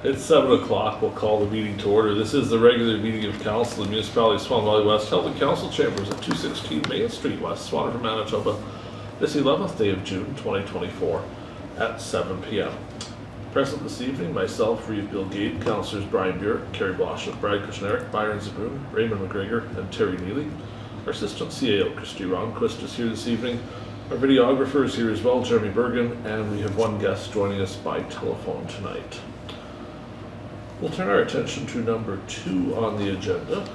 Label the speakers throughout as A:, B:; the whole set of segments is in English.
A: It's 7 o'clock. We'll call the meeting to order. This is the regular meeting of council of the Municipality of Swan Valley West, held in council chambers at 216 Main Street West, Swan River, Manitoba, this 11th day of June 2024 at 7 p.m. Present this evening, myself, Reeve, Gade, Councillors Brian Burick, Carrie, Blosha, Kushniryk, Byron, Zbirun, Raymond McGregor, and Terry Neely. Our Assistant CAO, Kristi, Ronnquist, is here this evening. Our videographer is here as well, Jeremy Bergen, and we have one guest joining us by telephone tonight. We'll turn our attention to number 2 on the agenda.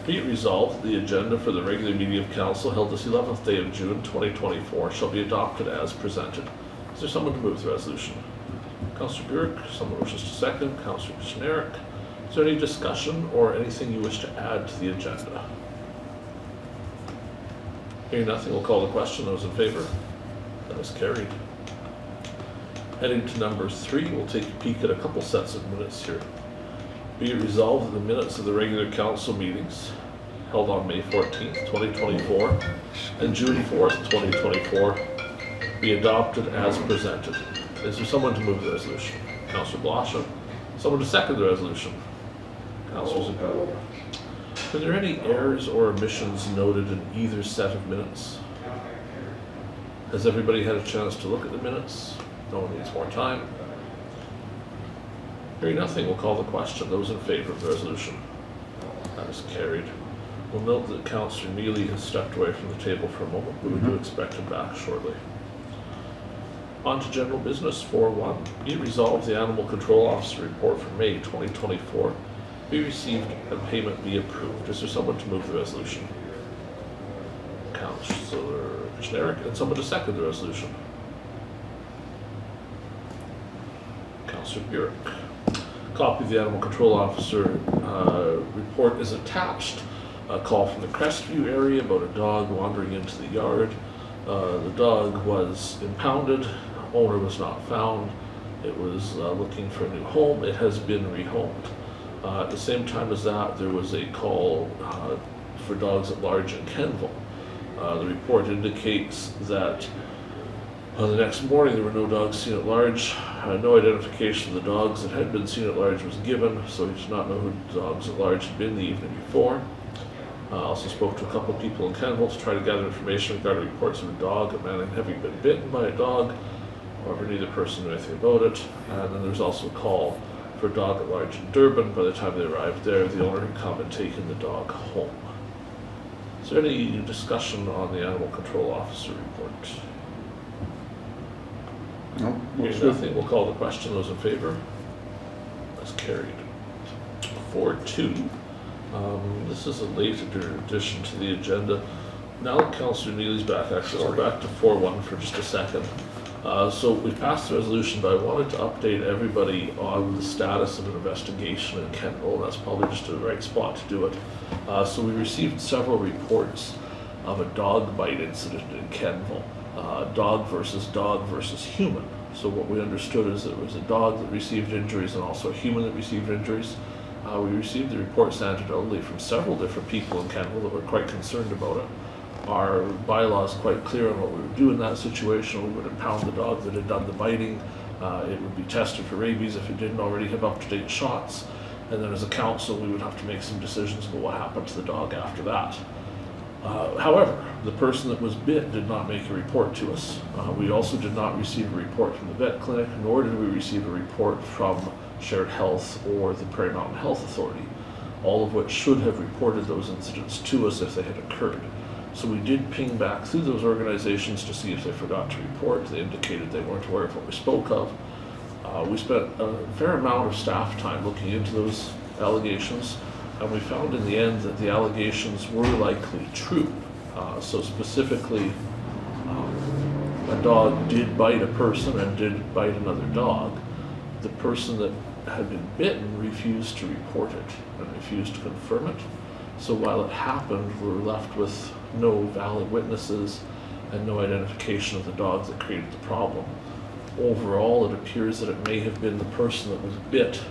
A: Be it resolved, the agenda for the regular meeting of council held this 11th day of June 2024 shall be adopted as presented. Is there someone to move the resolution? Councillor Burick, someone wishes to second. Councillor Kushniryk. Is there any discussion or anything you wish to add to the agenda? Hearing nothing, we'll call the question. Those in favor? That is carried. Heading to number 3, we'll take a peek at a couple sets of minutes here. Be it resolved that the minutes of the regular council meetings held on May 14th, 2024 and June 4th, 2024 be adopted as presented. Is there someone to move the resolution? Councillor Blosha. Someone to second the resolution? Councillor Zbirun. Are there any errors or omissions noted in either set of minutes? Has everybody had a chance to look at the minutes? No one needs more time. Hearing nothing, we'll call the question. Those in favor of the resolution? That is carried. We'll note that Councillor Neely has stepped away from the table for a moment, but we do expect him back shortly. On to general business 4.1. Be it resolved the Animal Control Officer report for May 2024 be received and payment be approved. Is there someone to move the resolution? Councillor Kushniryk, and someone to second the resolution? Councillor Burick. Copy of the Animal Control Officer report is attached. A call from the Crestview area about a dog wandering into the yard. The dog was impounded. Owner was not found. It was looking for a new home. It has been rehomed. At the same time as that, there was a call for dogs at large in Kenville. The report indicates that the next morning there were no dogs seen at large. No identification of the dogs that had been seen at large was given, so he did not know who the dogs at large had been the evening before. Also spoke to a couple of people in Kenville to try to gather information regarding reports of a dog, a man having been bitten by a dog. However, neither person knew anything about it. And then there was also a call for a dog at large in Durban. By the time they arrived there, the owner had come and taken the dog home. Is there any discussion on the Animal Control Officer report?
B: No.
A: Hearing nothing, we'll call the question. Those in favor? That's carried. 4.2. This is a later addition to the agenda. Now that Councillor Neely's back, actually, I'll go back to 4.1 for just a second. So we passed the resolution, but I wanted to update everybody on the status of an investigation in Kenville. That's probably just the right spot to do it. So we received several reports of a dog bite incident in Kenville. Dog versus human. So what we understood is that it was a dog that received injuries and also a human that received injuries. We received the reports anecdotally from several different people in Kenville that were quite concerned about it. Our bylaw is quite clear on what we would do in that situation. We would impound the dog that had done the biting. It would be tested for rabies if it didn't already have up-to-date shots. And then as a council, we would have to make some decisions about what happened to the dog after that. However, the person that was bit did not make a report to us. We also did not receive a report from the vet clinic, nor did we receive a report from Shared Health or the Prairie Mountain Health Authority, all of which should have reported those incidents to us if they had occurred. So we did ping back through those organizations to see if they forgot to report. They indicated they weren't aware of what we spoke of. We spent a fair amount of staff time looking into those allegations, and we found in the end that the allegations were likely true. So specifically, a dog did bite a person and did bite another dog. The person that had been bitten refused to report it and refused to confirm it. So while it happened, we were left with no valid witnesses and no identification of the dog that created the problem. Overall, it appears that it may have been the person that was bit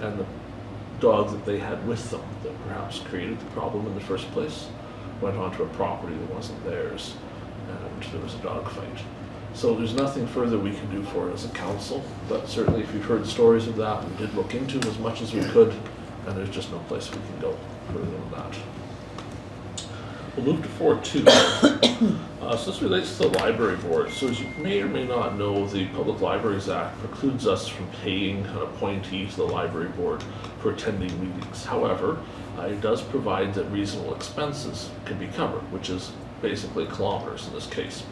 A: and the dog that they had with them that perhaps created the problem in the first place, went onto a property that wasn't theirs, and there was a dog fight. So there's nothing further we can do for it as a council, but certainly if you've heard stories of that, we did look into as much as we could, and there's just no place we can go further than that. We'll move to 4.2. So this relates to the library board. So as you may or may not know, the Public Libraries Act precludes us from paying an appointee to the library board for attending meetings. However, it does provide that reasonable expenses can be covered, which is basically kilometers in this case.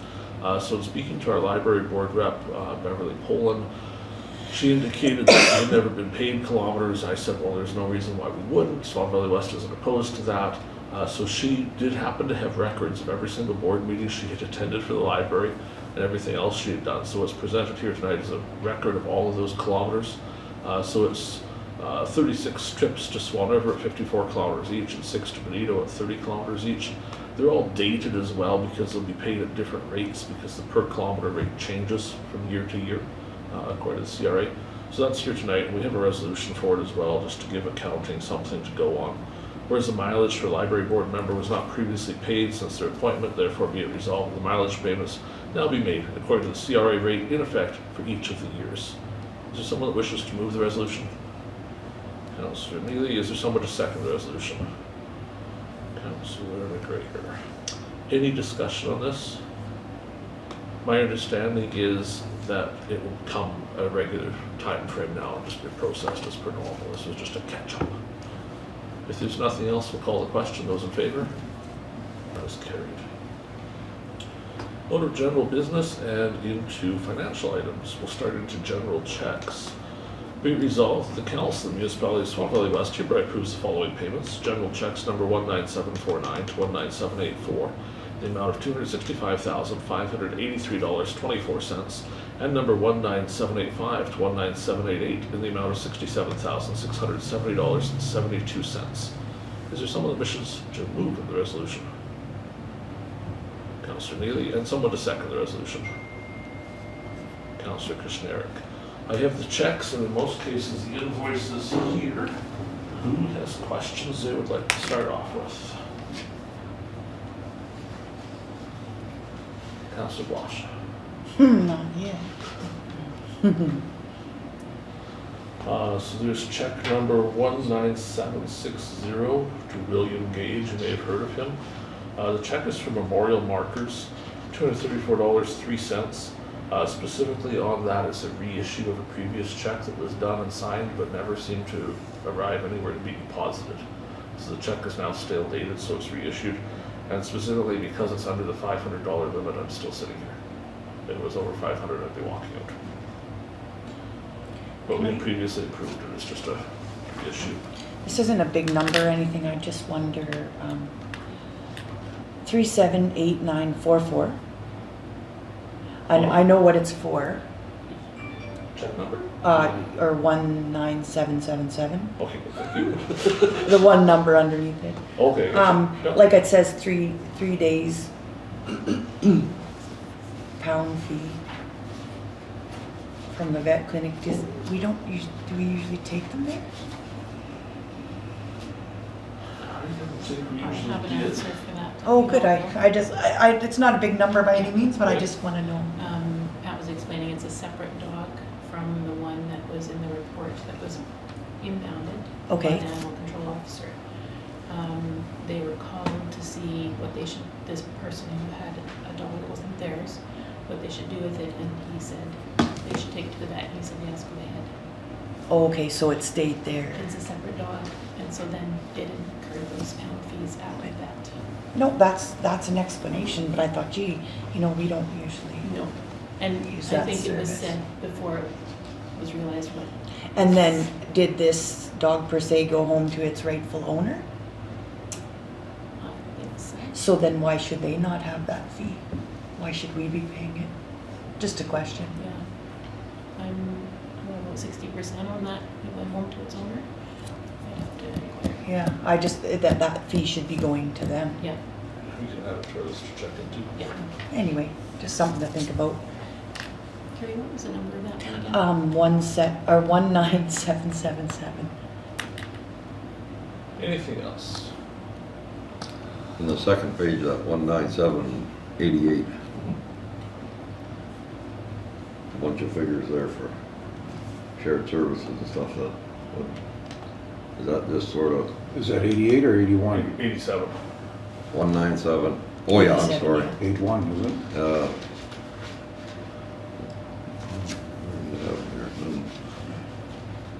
A: So in speaking to our library board rep, Beverly Poland, she indicated that they'd never been paid kilometers. I said, well, there's no reason why we wouldn't. Swan Valley West isn't opposed to that. So she did happen to have records of every single board meeting she had attended for the library and everything else she had done. So what's presented here tonight is a record of all of those kilometers. So it's 36 trips to Swan River at 54 kilometers each and 6 to Benito at 30 kilometers each. They're all dated as well because they'll be paid at different rates because the per kilometer rate changes from year to year according to the CRA. So that's here tonight, and we have a resolution for it as well, just to give accounting something to go on. Whereas the mileage for a library board member was not previously paid since their appointment, therefore be it resolved the mileage payments now be made according to the CRA rate in effect for each of the years. Is there someone that wishes to move the resolution? Councillor Neely, is there someone to second the resolution? Councillor McGregor. Any discussion on this? My understanding is that it will come at a regular time frame now and just be processed as per normal. This was just a catch-up. If there's nothing else, we'll call the question. Those in favor? That is carried. Out of general business and into financial items. We'll start into general checks. Be it resolved that the Council of the Municipality of Swan Valley West hereby approves the following payments. General checks number 19749 to 19784, the amount of $265,583.24, and number 19785 to 19788 in the amount of $67,670.72. Is there someone that wishes to move the resolution? Councillor Neely, and someone to second the resolution? Councillor Kushniryk. I have the checks and in most cases the invoices here. Who has questions they would like to start off with? Councillor Blosha.
B: Not yet.
A: So there's check number 19760 to William Gage. You may have heard of him. The check is for Memorial Markers, $234.03. Specifically on that is a reissue of a previous check that was done and signed but never seemed to arrive anywhere to be deposited. So the check is now stale dated, so it's reissued. And specifically because it's under the $500 limit, I'm still sitting here. If it was over 500, I'd be walking out. But we previously approved it, it's just a reissue.
B: This isn't a big number or anything, I just wonder, 378944. I know what it's for.
A: Check number?
B: Or 19777.
A: Okay, thank you.
B: The one number underneath it.
A: Okay. Yep.
B: Like it says, three days pound fee from the vet clinic. Do we usually take them there?
A: I don't think we
C: I
A: usually
C: have an
A: did.
C: answer for that.
B: Oh, good. It's not a big number by any means, but I just want to know.
C: Pat was explaining it's a separate dog from the one that was in the report that was impounded
B: Okay.
C: by an animal control officer. They were called to see what they should, this person who had a dog that wasn't theirs, what they should do with it, and he said they should take it to the vet, and he said yes, go ahead.
B: Oh, okay, so it stayed there.
C: It's a separate dog, and so then it incurred those pound fees after that.
B: No, that's an explanation, but I thought, gee, we don't usually.
C: No, and
B: Use
C: I
B: that
C: think it was
B: service.
C: said before it was realized what.
B: And then, did this dog per se go home to its rightful owner?
C: I think so.
B: So then why should they not have that fee? Why should we be paying it? Just a question.
C: Yeah, I'm about 60% on that. It went home to its owner. I'd have to inquire.
B: Yeah, I just, that fee should be going to them.
C: Yeah,
A: We can add it to our list to check into.
C: yeah.
B: Anyway, just something to think about.
C: Carrie, what was the number of that one again?
B: 19777.
A: Anything else?
D: In the second page, that 19788, bunch of figures there for shared services and stuff. Is that just sort of
E: Is that 88 or 81?
A: 87.
D: 197? Oh yeah, I'm
B: 87,
D: sorry.
B: yeah.
E: 81, is it?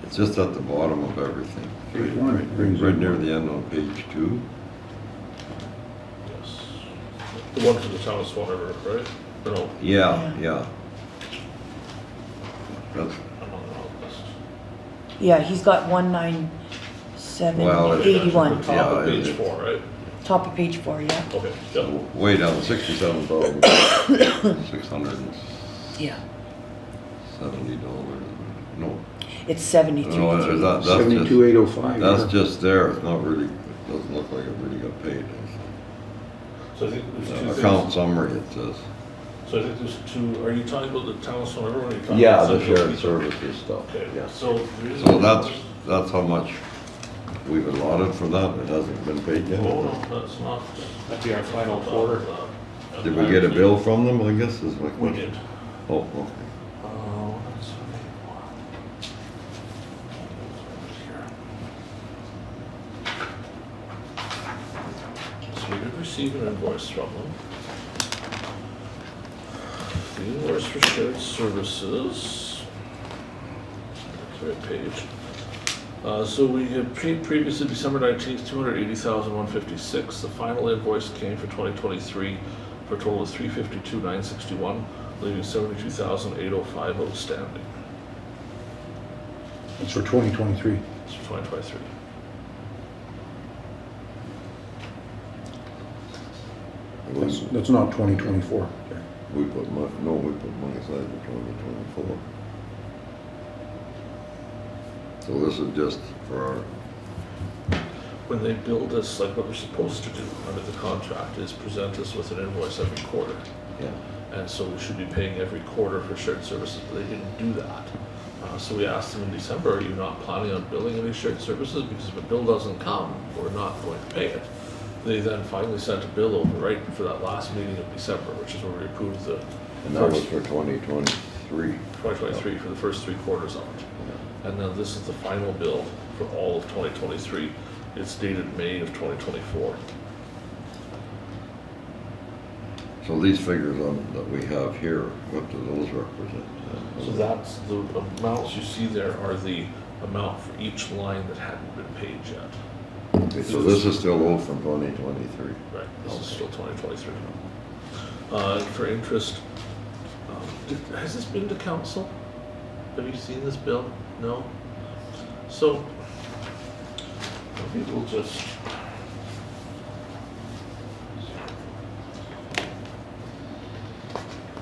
D: It's just at the bottom of everything.
E: Page one, it brings
D: Right
E: in-
D: near the end on page 2.
A: Yes. The one for the town of Swan River, right? Or no,
D: Yeah, yeah. That's,
A: I'm on the wrong list.
B: Yeah, he's got 197,
D: Well, it-
B: 81.
A: The top
D: Yeah,
A: of page
D: it-
A: 4, right?
B: Top of page 4, yeah.
A: Okay, yeah.
D: way down, 67,670
B: Yeah.
D: dollars. No,
B: It's 73.
D: no, is that, that's just,
E: 72,805.
D: that's just there. It's not really, doesn't look like it really got paid.
A: So I think there's two
D: Account
A: things.
D: summary, it says.
A: So I think there's two, are you talking about the town of Swan River or are you talking
D: Yeah,
A: about?
D: the
A: Central
D: shared
A: Pizza?
D: services stuff,
A: Okay,
D: yeah.
A: so there is.
D: So that's how much we've allotted for that. It hasn't been paid yet.
A: Oh, no, that's not.
F: That'd be our final quarter.
D: Did we get a bill from them, I guess, is my
A: We
D: question?
A: did.
D: Oh, okay.
A: That's so we did receive an invoice from them. The invoice for shared services. That's the right page. So we had paid previously December 19th, 280,156. The final invoice came for 2023 for a total of 352,961, leaving 72,805 outstanding.
E: It's for 2023.
A: It's for 2023.
E: That's not 2024.
D: We put money, no, we put money aside for 2024. So this is just for our,
A: When they build us, like what we're supposed to do under the contract is present us with an invoice every quarter.
D: yeah.
A: And so we should be paying every quarter for shared services, but they didn't do that. So we asked them in December, are you not planning on billing any shared services? Because if a bill doesn't come, we're not going to pay it. They then finally sent a bill over right for that last meeting of December, which is where we approved the
D: And that was
A: first
D: for 2023.
A: 2023 for the first 3 quarters of it. And then this is the final bill for all of 2023. It's dated May of 2024.
D: So these figures that we have here, what do those represent?
A: So that's, the amounts you see there are the amount for each line that hadn't been paid yet.
D: Okay, so this is still owed from 2023.
A: Right, this is still 2023. For interest, has this been to council? Have you seen this bill? No? So, maybe we'll just.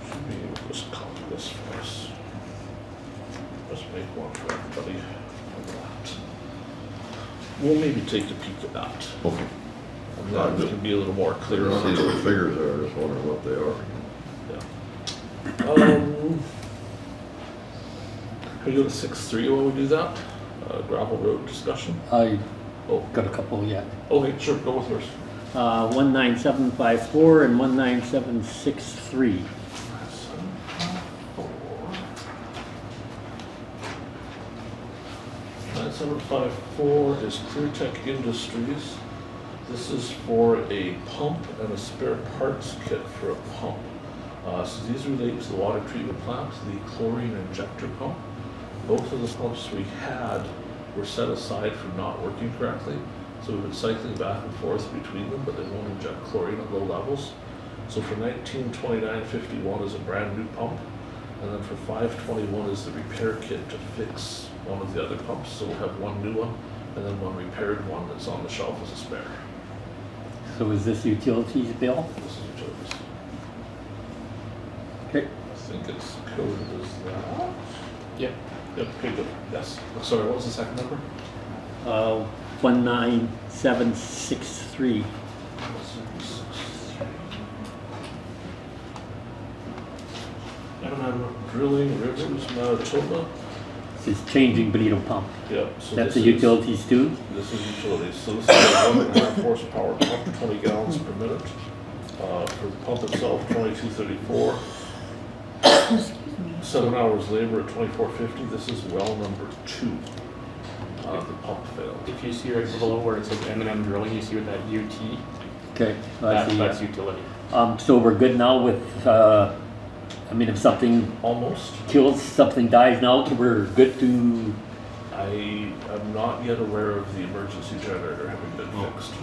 A: Should be able to just copy this for us. Just make one for everybody of that. We'll maybe take a peek at that.
D: Okay.
A: And then we can be a little more clear
D: See
A: on
D: what the
A: it.
D: figures are, I just wondering what they are.
A: Yeah. Can we go to 6.3 while we do that? Gravel road discussion?
F: I
A: Oh,
F: got a couple yet.
A: okay, sure, go with yours.
F: 19754 and 19763.
A: 9754 is ClearTech Industries. This is for a pump and a spare parts kit for a pump. So these relate to the water treatment plant, the chlorine injector pump. Both of the pumps we had were set aside for not working correctly. So we've been cycling back and forth between them, but they won't inject chlorine at low levels. So for 1929.51 is a brand new pump. And then for 521 is the repair kit to fix one of the other pumps. So we'll have one new one and then one repaired one that's on the shelf as a spare.
F: So is this utilities bill?
A: This is utilities.
F: Okay.
A: I think it's coded as that.
F: Yep.
A: Yep, okay, good. Yes. Sorry, what was the second number?
F: 19763.
A: M&M Drilling, Rivers, Manitoba.
F: This is changing Bonito pump.
A: Yep. So
F: That's
A: this
F: the
A: is-
F: utilities too?
A: This is utilities. So this is a 1.5 horsepower pump, 20 gallons per minute. For the pump itself, 2234.
B: Excuse me.
A: 7 hours labor at $24.50. This is well number 2. The pump failed.
G: If you see right below where it says M&M drilling, you see with that UT,
F: Okay, I see.
G: that's utility.
F: So we're good now with, I mean, if something
A: Almost.
F: kills, something dies now, we're good to,
A: I am not yet aware of the emergency generator having been fixed,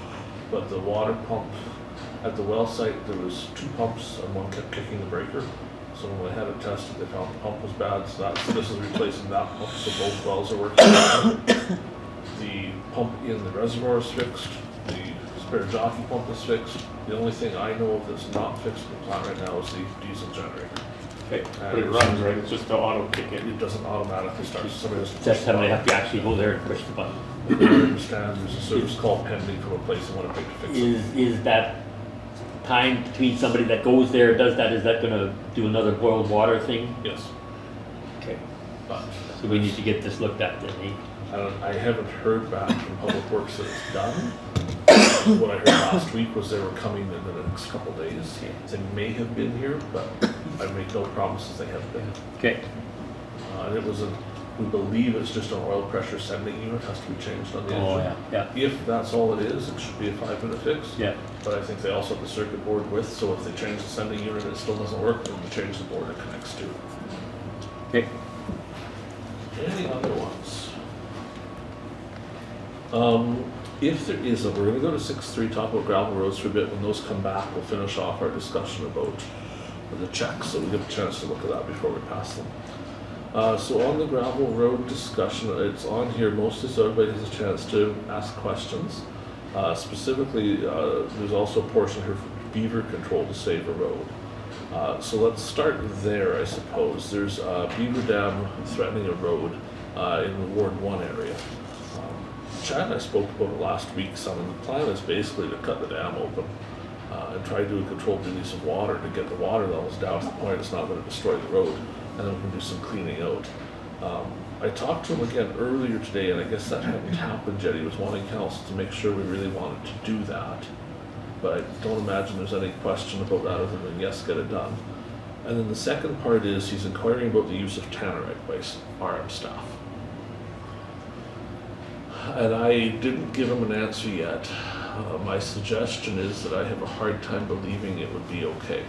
A: but the water pump at the well site, there was 2 pumps and one kept kicking the breaker. So when they had it tested, they found the pump was bad, so this is replacing that pump, so both wells are working. The pump in the reservoir is fixed, the spare jockey pump is fixed. The only thing I know of that's not fixed in the plant right now is the diesel generator.
G: Okay, but it runs, right? It's just the auto kick in.
A: It doesn't automatically start, somebody has to push
F: that's
A: the
F: time they
A: button.
F: have to actually go there and push the button.
A: I understand there's a service call pending from a place in Winnipeg to fix it.
F: Is that time between somebody that goes there, does that, is that gonna do another boiled water thing?
A: Yes,
F: Okay.
A: but
F: So we need to get this looked at then, eh?
A: I haven't heard back from Public Works that it's done. What I heard last week was they were coming in the next couple days. They may have been here, but I make no promises they have been.
F: Okay,
A: And it was we believe it's just an oil pressure sending unit has to be changed on the engine.
F: oh, yeah,
A: If that's all it is, it should be a 5-minute fix.
F: yeah.
A: But I think they also have the circuit board with, so if they change the sending unit and it still doesn't work, then they change the board it connects to.
F: Okay,
A: Any other ones? If there is, we're gonna go to 6.3, talk about gravel roads for a bit. When those come back, we'll finish off our discussion about the checks, so we get a chance to look at that before we pass them. So on the gravel road discussion, it's on here mostly so everybody has a chance to ask questions. Specifically, there's also a portion here for beaver control to save a road. So let's start there, I suppose. There's a beaver dam threatening a road in the Ward 1 area. Chad and I spoke about it last week some, and the plan is basically to cut the dam open and try to do a controlled release of water to get the water levels down to the point it's not going to destroy the road, and then we can do some cleaning out. I talked to him again earlier today, and I guess that hadn't happened yet. He was wanting council to make sure we really wanted to do that, but I don't imagine there's any question about that other than yes, get it done. And then the second part is he's inquiring about the use of tannerite by RM staff. And I didn't give him an answer yet. My suggestion is that I have a hard time believing it would be okay.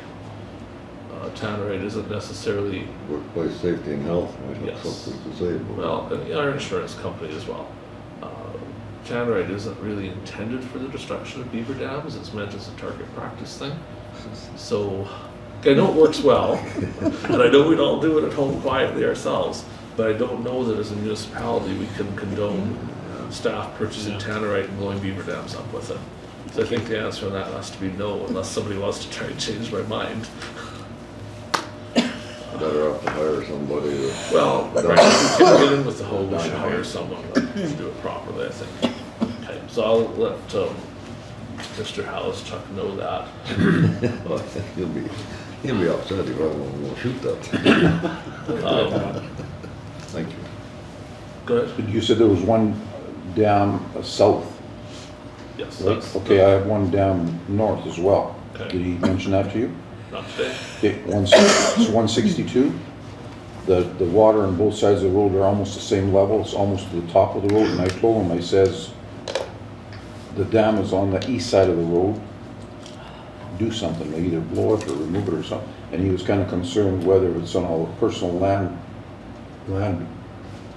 A: Tannerite isn't necessarily,
D: Workplace safety and health might have
A: Yes.
D: something to say about
A: well, and our insurance company as well. Tannerite isn't really intended for the destruction of beaver dams. It's meant as a target practice thing. So I know it works well, and I know we'd all do it at home quietly ourselves, but I don't know that as a municipality we can condone staff purchasing tannerite and blowing beaver dams up with it. So I think the answer on that has to be no, unless somebody wants to try and change my mind.
D: Better off to hire somebody to.
A: Well, right, if we can get in with the hose and hire someone to do it properly, I think. Okay, so I'll let Mr. Hallischuck know that.
D: Well, I think he'll be upset if I won't shoot that thing. Thank you.
A: Go ahead.
E: But you said there was one dam south,
A: Yes,
E: right?
A: that's
E: Okay, I have one dam north as well.
A: Okay.
E: Did he mention that to you?
A: not today.
E: Okay, it's 162. The water on both sides of the road are almost the same level. It's almost to the top of the road. And I told him, I says, the dam is on the east side of the road. Do something, either blow it or remove it or something. And he was kind of concerned whether it's on all personal land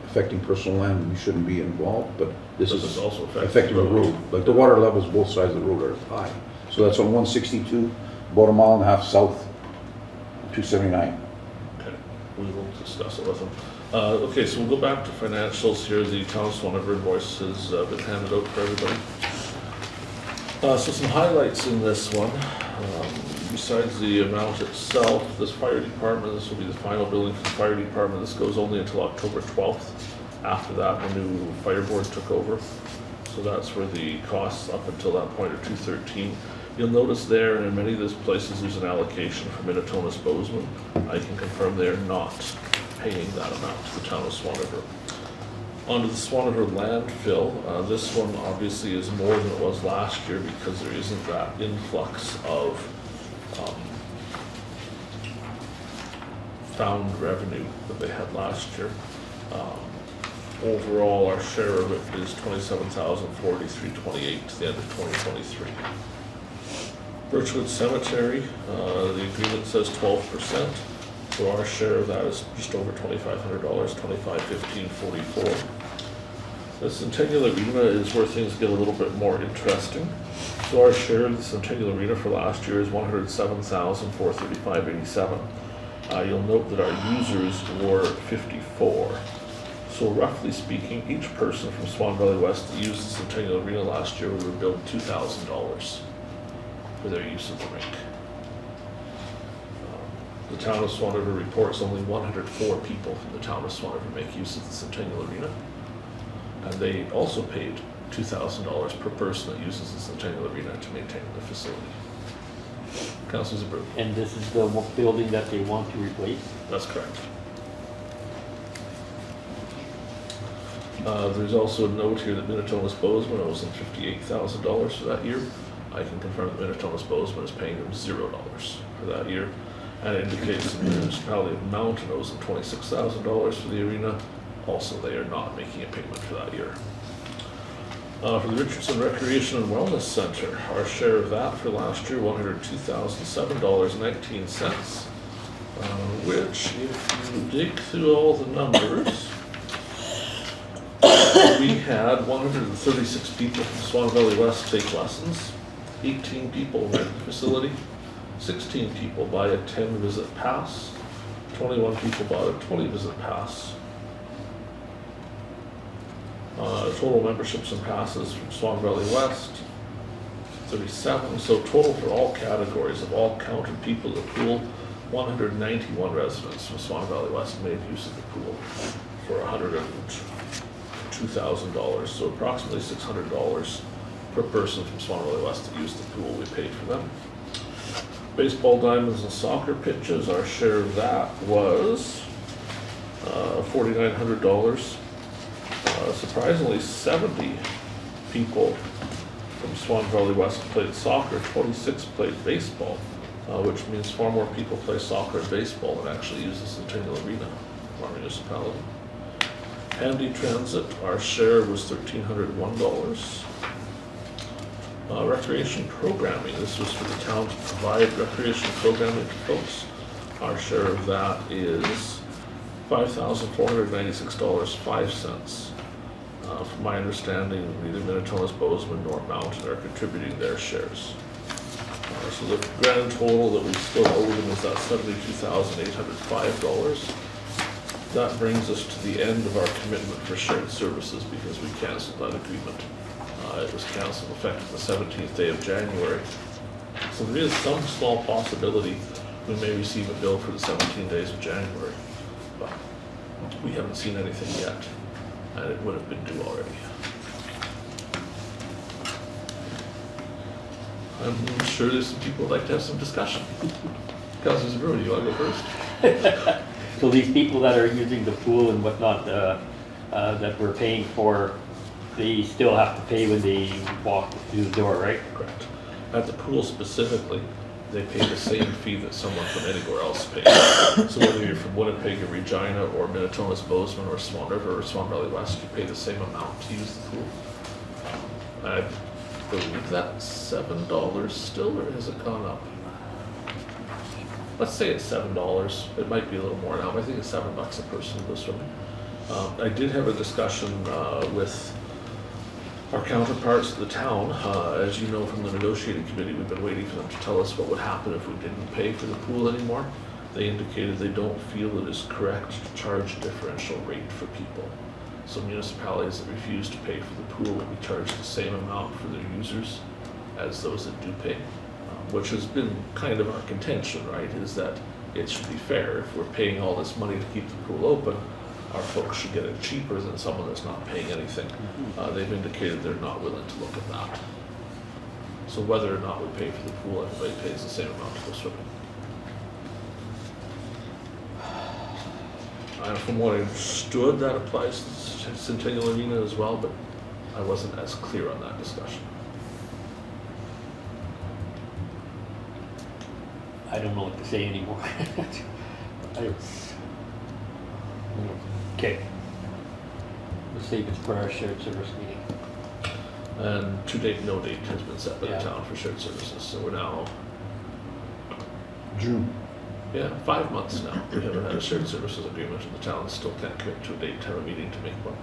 E: affecting personal land, we shouldn't be involved, but this
A: This
E: is
A: is also
E: affecting the road. Like the water levels both sides of the road are high. So that's on 162, about a mile and a half south, 279.
A: Okay, we will discuss it with him. Okay, so we'll go back to financials here. The town of Swan invoice has been handed out for everybody. So some highlights in this one. Besides the amount itself, this fire department, this will be the final billing for the fire department. This goes only until October 12th. After that, the new fire board took over. So that's where the costs up until that point are $213. You'll notice there, and in many of those places, there's an allocation for Minnetonka's Bozeman. I can confirm they're not paying that amount to the town of Swan River. Onto the Swan River landfill, this one obviously is more than it was last year because there isn't that influx of found revenue that they had last year. Overall, our share of it is $27,043.28 to the end of 2023. Birchwood Cemetery, the agreement says 12%, so our share of that is just over $2,500, $2,515.44. The Centennial Arena is where things get a little bit more interesting. So our share of the Centennial Arena for last year is $107,435.87. You'll note that our users were 54. So roughly speaking, each person from Swan Valley West that used the Centennial Arena last year, we were billed $2,000 for their use of the rink. The town of Swan River reports only 104 people from the town of Swan River make use of the Centennial Arena. And they also paid $2,000 per person that uses the Centennial Arena to maintain the facility. Councillor Zbirun.
F: And this is the building that they want to replace?
A: That's correct. There's also a note here that Minnetonka's Bozeman owes them $58,000 for that year. I can confirm that Minnetonka's Bozeman is paying them $0 for that year. And it indicates that the Municipality of Mountain owes them $26,000 for the arena. Also, they are not making a payment for that year. For the Richardson Recreation and Wellness Center, our share of that for last year, $102,007.19, which, if you dig through all the numbers, we had 136 people from Swan Valley West take lessons, 18 people rent the facility, 16 people buy a 10-visit pass, 21 people bought a 20-visit pass. Total memberships and passes from Swan Valley West, 37. So total for all categories of all counted people at the pool, 191 residents from Swan Valley West made use of the pool for $102,000. So approximately $600 per person from Swan Valley West that used the pool. We paid for them. Baseball diamonds and soccer pitches, our share of that was $4,900. Surprisingly, 70 people from Swan Valley West played soccer, 26 played baseball, which means far more people play soccer and baseball than actually use the Centennial Arena of our municipality. Handy Transit, our share was $1,301. Recreation programming, this was for the town to provide recreation programming to folks. Our share of that is $5,496.05. From my understanding, neither Minnetonka's Bozeman nor Mountain are contributing their shares. So the grand total that we still owe them is that $72,805. That brings us to the end of our commitment for shared services because we canceled that agreement. It was canceled effective the 17th day of January. So there is some small possibility we may receive a bill for the 17 days of January, but we haven't seen anything yet, and it would have been due already. I'm sure there's some people who'd like to have some discussion. Councillor Zbirun, you want to go first?
F: So these people that are using the pool and whatnot, that we're paying for, they still have to pay when they walk through the door, right?
A: Correct. At the pool specifically, they pay the same fee that someone from anywhere else pays. So whether you're from Winnipeg or Regina or Minnetonka's Bozeman or Swan River or Swan Valley West, you pay the same amount to use the pool. I believe that's $7 still, or has it gone up? Let's say it's $7. It might be a little more now, but I think it's $7 a person to go swimming. I did have a discussion with our counterparts at the town. As you know from the negotiating committee, we've been waiting for them to tell us what would happen if we didn't pay for the pool anymore. They indicated they don't feel it is correct to charge a differential rate for people. So municipalities that refuse to pay for the pool will be charged the same amount for their users as those that do pay, which has been kind of our contention, right, is that it should be fair. If we're paying all this money to keep the pool open, our folks should get it cheaper than someone that's not paying anything. They've indicated they're not willing to look at that. So whether or not we pay for the pool, everybody pays the same amount to go swimming. And from what I understood, that applies to Centennial Arena as well, but I wasn't as clear on that discussion.
F: I don't know what to say anymore. Okay. We'll save it for our shared service meeting.
A: And to date, no date has been set by the
F: Yeah.
A: town for shared services, so we're now,
E: June.
A: 5 months now. We haven't had a shared services agreement, and the town still can't commit to a date to have a meeting to make one.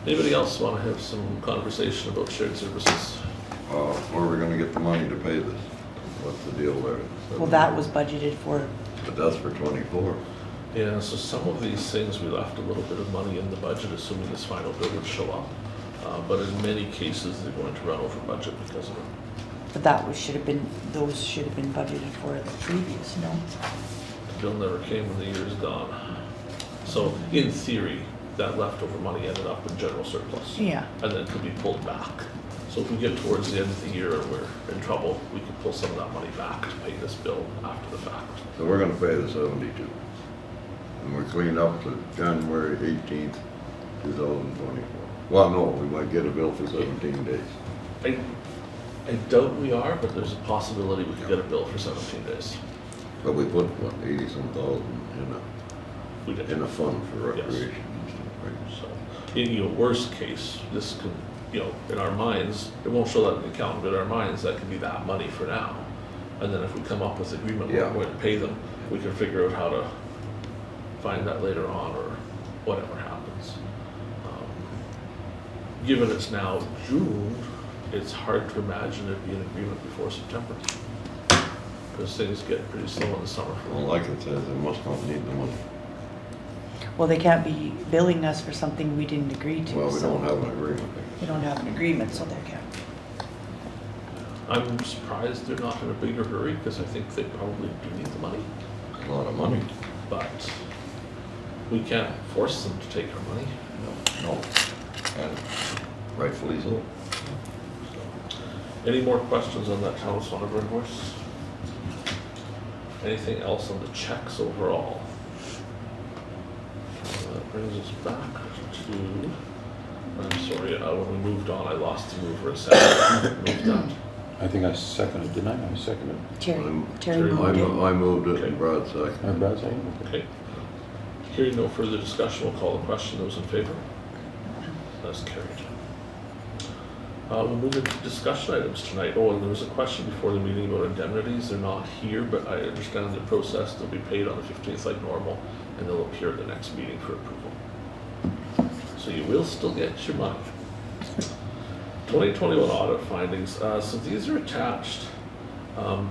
A: Anybody else want to have some conversation about shared services?
D: Where are we gonna get the money to pay this? What's the deal there?
B: Well, that was budgeted for,
D: But that's for 24.
A: Yeah, so some of these things, we left a little bit of money in the budget, assuming this final bill would show up. But in many cases, they're going to run over budget because of it.
B: but that was, those should have been budgeted for the previous, no?
A: The bill never came and the year is gone. So in theory, that leftover money ended up in general surplus.
B: Yeah,
A: And then could be pulled back. So if we get towards the end of the year and we're in trouble, we could pull some of that money back to pay this bill after the fact.
D: So we're gonna pay the 72. And we're cleaned up to January 18th, 2024. Well, no, we might get a bill for 17 days.
A: I doubt we are, but there's a possibility we could get a bill for 17 days.
D: But we put, what, 80-some thousand
A: We did.
D: in a fund for
A: Yes.
D: recreation and stuff, right?
A: So, in your worst case, this can, in our minds, it won't show that in the account, but in our minds, that could be that money for now. And then if we come up with agreement, we're
D: Yeah.
A: going to pay them, we can figure out how to find that later on or whatever happens. Given it's now June, it's hard to imagine it'd be an agreement before September. Because things get pretty slow in the summer.
D: Well, like it says, they must not need the money.
B: well, they can't be billing us for something we didn't agree to,
D: Well, we
B: so-
D: don't have an agreement.
B: We don't have an agreement, so they can't.
A: I'm surprised they're not in a bigger hurry, because I think they probably do need the money.
D: A lot of money.
A: But we can't force them to take our money.
D: No. And rightfully so.
A: So, any more questions on that town Swanner invoice? Anything else on the checks overall? That brings us back to, I'm sorry, when we moved on, I lost the mover and second. Moved that.
E: I think I seconded, didn't I? I seconded.
B: Terry
D: I'm-
B: Terry
A: I
B: moved it.
D: I moved it
A: Okay.
D: and Brad seconded.
E: Brad, second? Okay.
A: Okay. Hearing no further discussion, we'll call the question. Those in favor? That's carried. We'll move into discussion items tonight. Oh, and there was a question before the meeting about indemnities. They're not here, but I understand the process. They'll be paid on the 15th like normal, and they'll appear at the next meeting for approval. So you will still get your money. 2021 audit findings. So these are attached.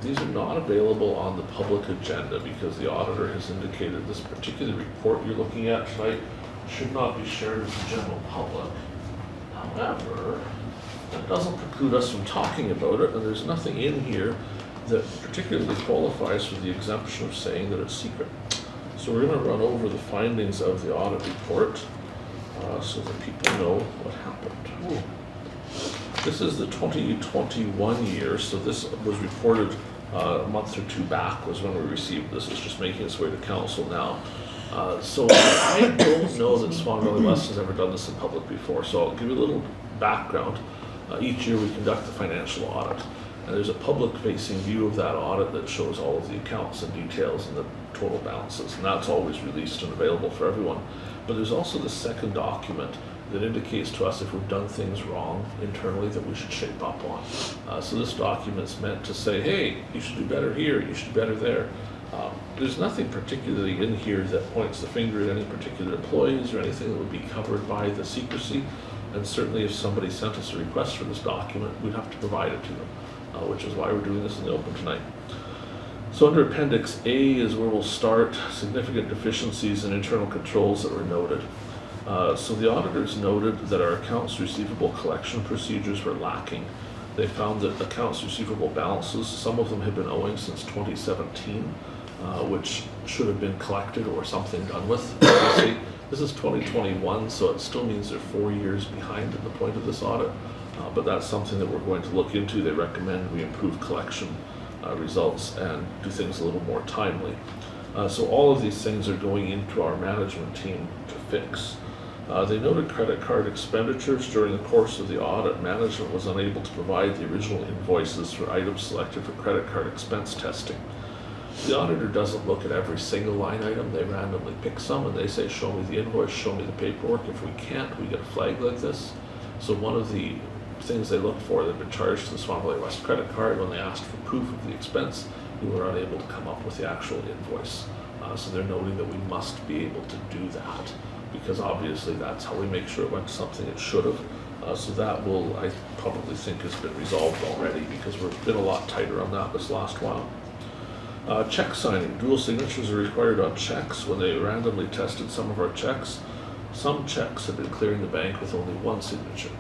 A: These are not available on the public agenda because the auditor has indicated this particular report you're looking at tonight should not be shared with the general public. However, that doesn't preclude us from talking about it, and there's nothing in here that particularly qualifies for the exemption of saying that it's secret. So we're going to run over the findings of the audit report so that people know what happened. This is the 2021 year, so this was reported a month or two back was when we received this. It's just making its way to council now. So I don't know that Swan Valley West has ever done this in public before, so I'll give you a little background. Each year we conduct the financial audit, and there's a public-facing view of that audit that shows all of the accounts and details and the total balances, and that's always released and available for everyone. But there's also the second document that indicates to us if we've done things wrong internally that we should shape up on. So this document's meant to say, hey, you should do better here, you should do better there. There's nothing particularly in here that points the finger at any particular employees or anything that would be covered by the secrecy. And certainly if somebody sent us a request for this document, we'd have to provide it to them, which is why we're doing this in the open tonight. So under Appendix A is where we'll start, significant deficiencies in internal controls that were noted. So the auditors noted that our accounts receivable collection procedures were lacking. They found that accounts receivable balances, some of them had been owing since 2017, which should have been collected or something done with. Obviously, this is 2021, so it still means they're 4 years behind at the point of this audit. But that's something that we're going to look into. They recommend we improve collection results and do things a little more timely. So all of these things are going into our management team to fix. They noted credit card expenditures during the course of the audit. Management was unable to provide the original invoices for items selected for credit card expense testing. The auditor doesn't look at every single line item. They randomly pick some and they say, show me the invoice, show me the paperwork. If we can't, we get a flag like this. So one of the things they looked for, they've been charged to the Swan Valley West credit card. When they asked for proof of the expense, we were unable to come up with the actual invoice. So they're noting that we must be able to do that, because obviously that's how we make sure it went to something it should have. So that will, I probably think, has been resolved already, because we've been a lot tighter on that this last while. Check signing. Dual signatures are required on checks. When they randomly tested some of our checks, some checks have been clearing the bank with only one signature,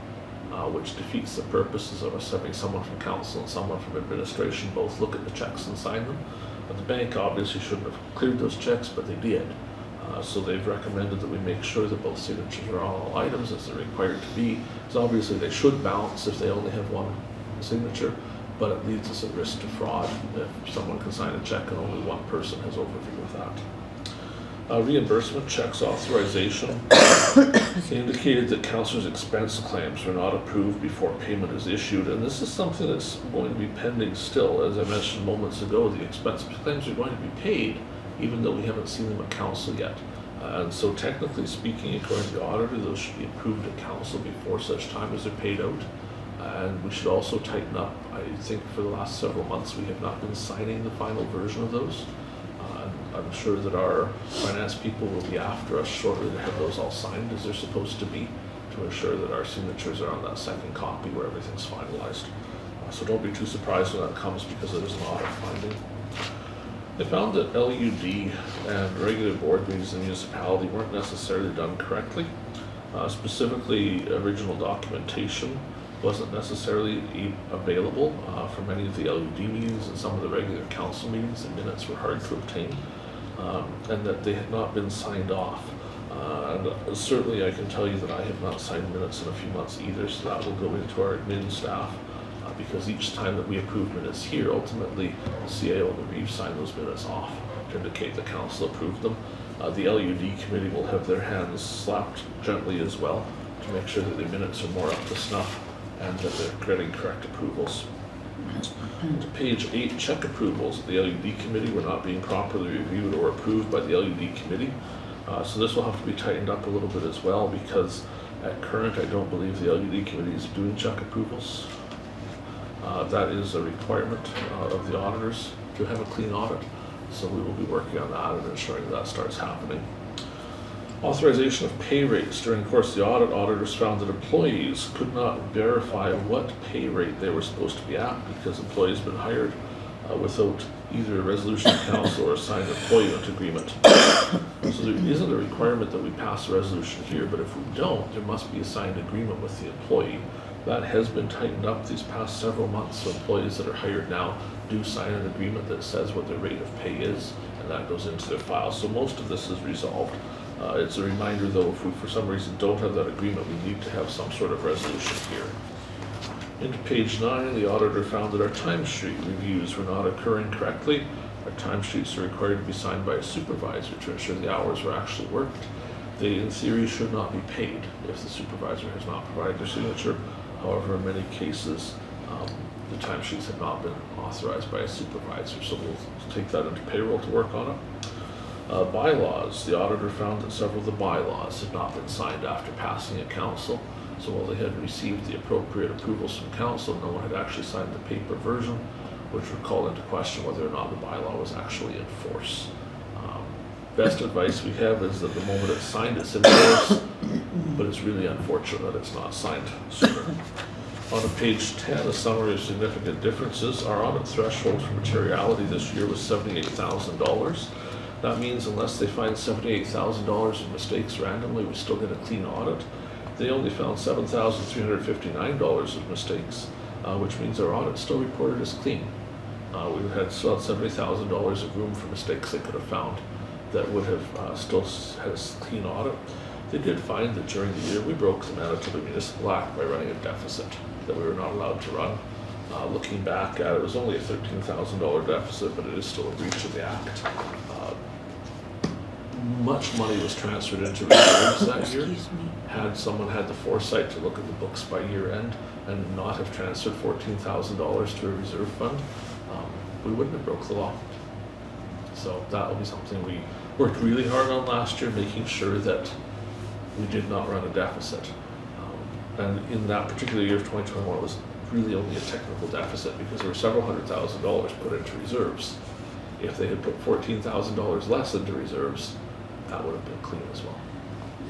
A: which defeats the purposes of us having someone from council and someone from administration both look at the checks and sign them. The bank obviously shouldn't have cleared those checks, but they did. So they've recommended that we make sure that both signatures are on all items as they're required to be. So obviously they should bounce if they only have one signature, but it leads us at risk to fraud if someone can sign a check and only one person has overview of that. Reimbursement checks authorization. They indicated that councillors' expense claims were not approved before payment is issued, and this is something that's going to be pending still. As I mentioned moments ago, the expense claims are going to be paid even though we haven't seen them at council yet. And so technically speaking, according to the auditor, those should be approved at council before such time as they're paid out. And we should also tighten up. I think for the last several months we have not been signing the final version of those. I'm sure that our finance people will be after us shortly to have those all signed as they're supposed to be, to ensure that our signatures are on that second copy where everything's finalized. So don't be too surprised when that comes, because it is an audit finding. They found that LUD and regular board meetings in the municipality weren't necessarily done correctly. Specifically, original documentation wasn't necessarily available for many of the LUD meetings, and some of the regular council meetings. The minutes were hard to obtain, and that they had not been signed off. And certainly I can tell you that I have not signed minutes in a few months either, so that will go into our admin staff, because each time that we approve minutes here, ultimately the CAO and the Reeve sign those minutes off to indicate the council approved them. The LUD committee will have their hands slapped gently as well to make sure that the minutes are more up to snuff and that they're getting correct approvals. To page 8, check approvals. The LUD committee were not being properly reviewed or approved by the LUD committee. So this will have to be tightened up a little bit as well, because at current I don't believe the LUD committee is doing check approvals. That is a requirement of the auditors to have a clean audit. So we will be working on that and ensuring that starts happening. Authorization of pay rates. During the course of the audit, auditors found that employees could not verify what pay rate they were supposed to be at, because employees have been hired without either a resolution of council or a signed employment agreement. So there isn't a requirement that we pass a resolution here, but if we don't, there must be a signed agreement with the employee. That has been tightened up these past several months, so employees that are hired now do sign an agreement that says what their rate of pay is, and that goes into their file. So most of this is resolved. It's a reminder though, if we for some reason don't have that agreement, we need to have some sort of resolution here. Into page 9, the auditor found that our timesheet reviews were not occurring correctly. Our timesheets are required to be signed by a supervisor to ensure the hours were actually worked. They, in theory, should not be paid if the supervisor has not provided their signature. However, in many cases, the timesheets have not been authorized by a supervisor, so we'll take that into payroll to work on it. Bylaws. The auditor found that several of the bylaws had not been signed after passing at council. So while they had received the appropriate approvals from council, no one had actually signed the paper version, which would call into question whether or not the bylaw was actually in force. Best advice we have is that the moment it's signed, it's in force, but it's really unfortunate that it's not signed sooner. On page 10, a summary of significant differences. Our audit threshold for materiality this year was $78,000. That means unless they find $78,000 of mistakes randomly, we still get a clean audit. They only found $7,359 of mistakes, which means our audit still reported as clean. We had still had $70,000 of room for mistakes they could have found that would have still had a clean audit. They did find that during the year we broke the Manitoba Municipal Act by running a deficit that we were not allowed to run. Looking back at it, it was only a $13,000 deficit, but it is still a breach of the Act. Much money was transferred into reserves that year. Had someone had the foresight to look at the books by year end and not have transferred $14,000 to a reserve fund, we wouldn't have broke the law. So that will be something we worked really hard on last year, making sure that we did not run a deficit. And in that particular year of 2021, it was really only a technical deficit because there were several $100,000 put into reserves. If they had put $14,000 less into reserves, that would have been clean as well.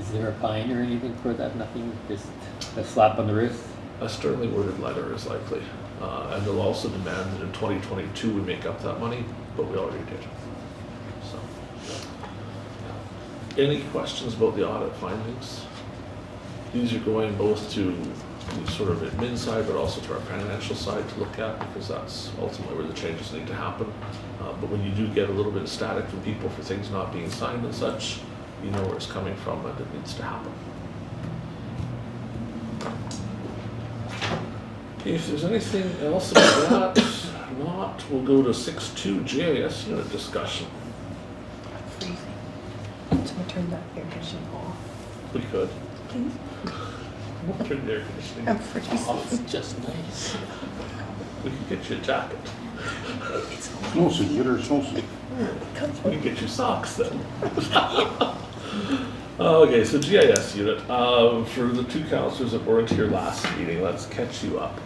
F: Is there a fine or anything for that? Nothing, just a slap on the wrist?
A: A sternly worded letter is likely. And they'll also demand that in 2022 we make up that money, but we already did. So, yeah. Any questions about the audit findings? These are going both to the sort of admin side, but also to our financial side to look at, because that's ultimately where the changes need to happen. But when you do get a little bit of static from people for things not being signed and such, you know where it's coming from and it needs to happen. Okay, if there's anything else about that, not, we'll go to 6.2 GIS Unit Discussion.
B: I'm freezing. So I turn that air conditioning off,
A: We could.
B: please.
A: Turn the air conditioning
B: I'm freezing.
A: off. Just nice. We could get you a jacket.
B: It's
E: Snowsuit, get her a snowsuit.
A: We can get you socks then. Okay, so GIS unit. For the two councillors that weren't here last meeting, let's catch you up.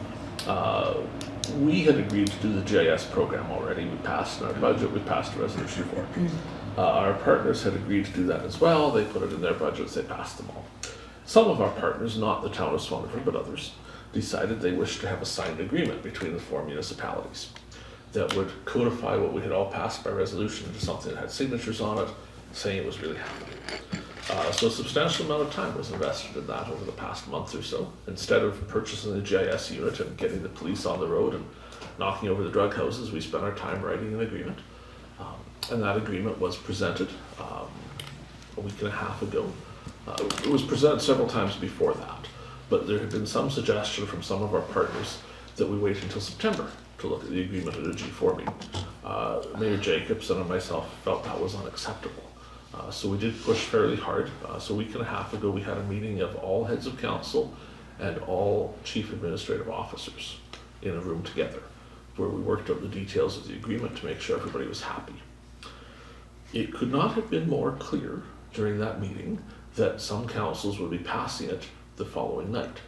A: We had agreed to do the GIS program already. We passed in our budget, we passed a resolution for it. Our partners had agreed to do that as well. They put it in their budgets, they passed them all. Some of our partners, not the town of Swan River, but others, decided they wished to have a signed agreement between the four municipalities that would codify what we had all passed by resolution into something that had signatures on it, saying it was really happening. So a substantial amount of time was invested in that over the past month or so. Instead of purchasing the GIS unit and getting the police on the road and knocking over the drug houses, we spent our time writing an agreement. And that agreement was presented a week and a half ago. It was presented several times before that, but there had been some suggestion from some of our partners that we wait until September to look at the agreement at a G4 meeting. Mayor Jacobson and myself felt that was unacceptable. So we did push fairly hard. So a week and a half ago, we had a meeting of all heads of council and all chief administrative officers in a room together, where we worked out the details of the agreement to make sure everybody was happy. It could not have been more clear during that meeting that some councils would be passing it the following night.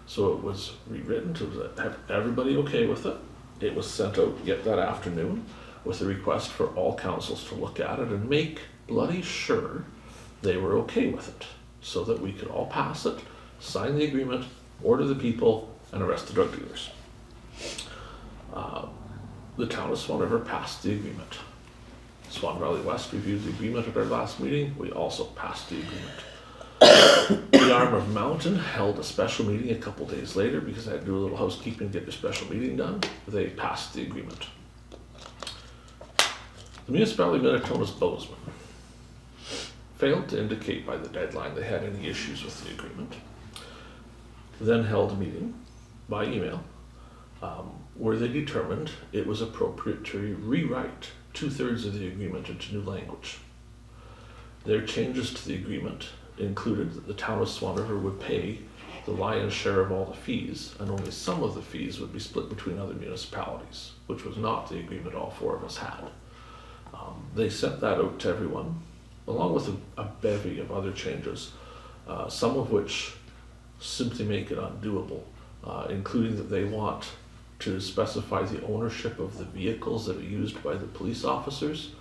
A: So it was rewritten to have everybody okay with it. It was sent out yet that afternoon with a request for all councils to look at it and make bloody sure they were okay with it, so that we could all pass it, sign the agreement, order the people, and arrest the drug dealers. The town of Swan River passed the agreement. Swan Valley West reviewed the agreement at our last meeting. We also passed the agreement. The arm of Mountain held a special meeting a couple days later because I had to do a little housekeeping to get their special meeting done. They passed the agreement. The municipality of Manitoba's Bozeman failed to indicate by the deadline they had any issues with the agreement. Then held a meeting by email where they determined it was appropriate to rewrite 2/3 of the agreement into new language. Their changes to the agreement included that the town of Swan River would pay the lion's share of all the fees, and only some of the fees would be split between other municipalities, which was not the agreement all four of us had. They sent that out to everyone, along with a bevy of other changes, some of which simply make it undoable, including that they want to specify the ownership of the vehicles that are used by the police officers,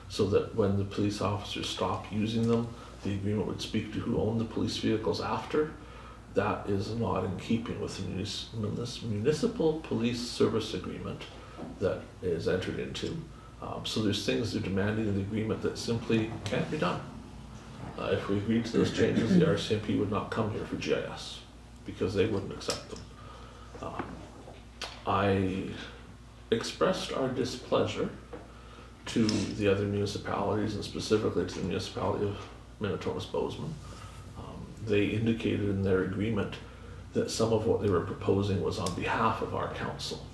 A: so that when the police officers stop using them, the agreement would speak to who owned the police vehicles after. That is not in keeping with the municipal police service agreement that is entered into. So there's things they're demanding in the agreement that simply can't be done. If we agreed to those changes, the RCMP would not come here for GIS because they wouldn't accept them. I expressed our displeasure to the other municipalities and specifically to the municipality of Manitoba's Bozeman. They indicated in their agreement that some of what they were proposing was on behalf of our council.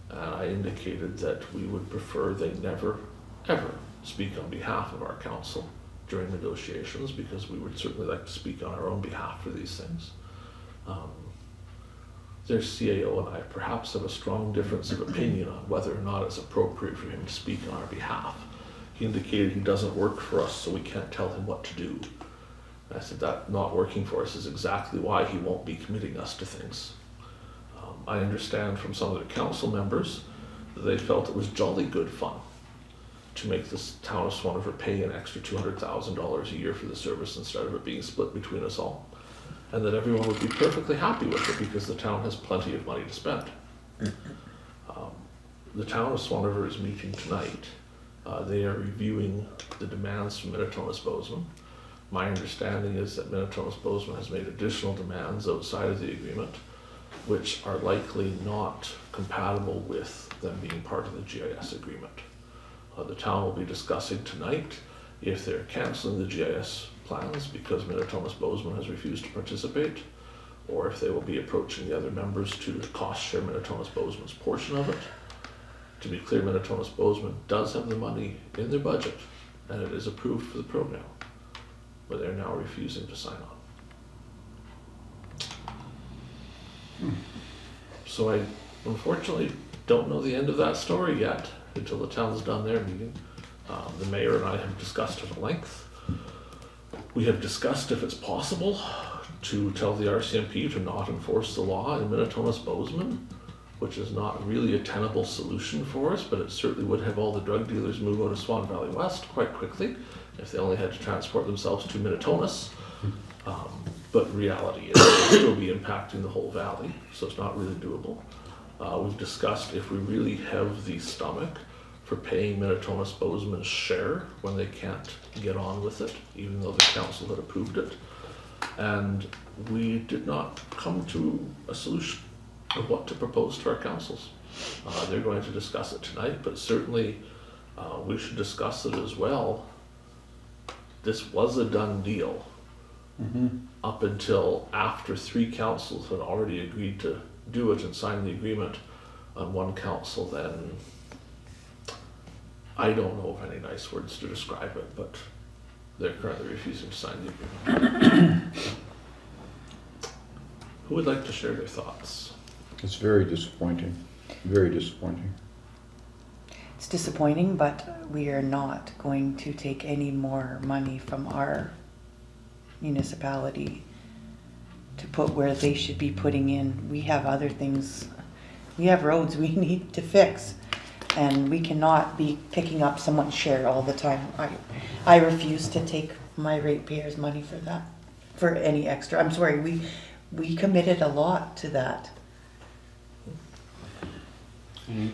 A: And I indicated that we would prefer they never, ever speak on behalf of our council during negotiations, because we would certainly like to speak on our own behalf for these things. Their CAO and I perhaps have a strong difference of opinion on whether or not it's appropriate for him to speak on our behalf. he indicated he doesn't work for us, so we can't tell him what to do. And I said that not working for us is exactly why he won't be committing us to things. I understand from some of the council members that they felt it was jolly good fun to make this town of Swan River pay an extra $200,000 a year for the service instead of it being split between us all. And that everyone would be perfectly happy with it because the town has plenty of money to spend. The town of Swan River is meeting tonight. They are reviewing the demands from Minnetonka's Bozeman. My understanding is that Minnetonka's Bozeman has made additional demands outside of the agreement, which are likely not compatible with them being part of the GIS agreement. The town will be discussing tonight if they're canceling the GIS plans because Minnetonka's Bozeman has refused to participate, or if they will be approaching the other members to cost share Minnetonka's Bozeman's portion of it. To be clear, Minnetonka's Bozeman does have the money in their budget, and it is approved for the program, but they're now refusing to sign on. So I unfortunately don't know the end of that story yet until the town's done their meeting. The mayor and I have discussed it at length. We have discussed if it's possible to tell the RCMP to not enforce the law in Minnetonka's Bozeman, which is not really a tenable solution for us, but it certainly would have all the drug dealers move out of Swan Valley West quite quickly if they only had to transport themselves to Minnetonka's. But reality is it will still be impacting the whole valley, so it's not really doable. We've discussed if we really have the stomach for paying Minnetonka's Bozeman's share when they can't get on with it, even though the council had approved it. And we did not come to a solution of what to propose to our councils. They're going to discuss it tonight, but certainly we should discuss it as well. This was a done deal up until after 3 councils had already agreed to do it and sign the agreement. On one council then, I don't know of any nice words to describe it, but they're currently refusing to sign the agreement. Who would like to share their thoughts?
E: It's very disappointing, very disappointing.
B: It's disappointing, but we are not going to take any more money from our municipality to put where they should be putting in. We have other things, we have roads we need to fix, and we cannot be picking up someone's share all the time. I refuse to take my ratepayers' money for that, for any extra. I'm sorry, we committed a lot to that.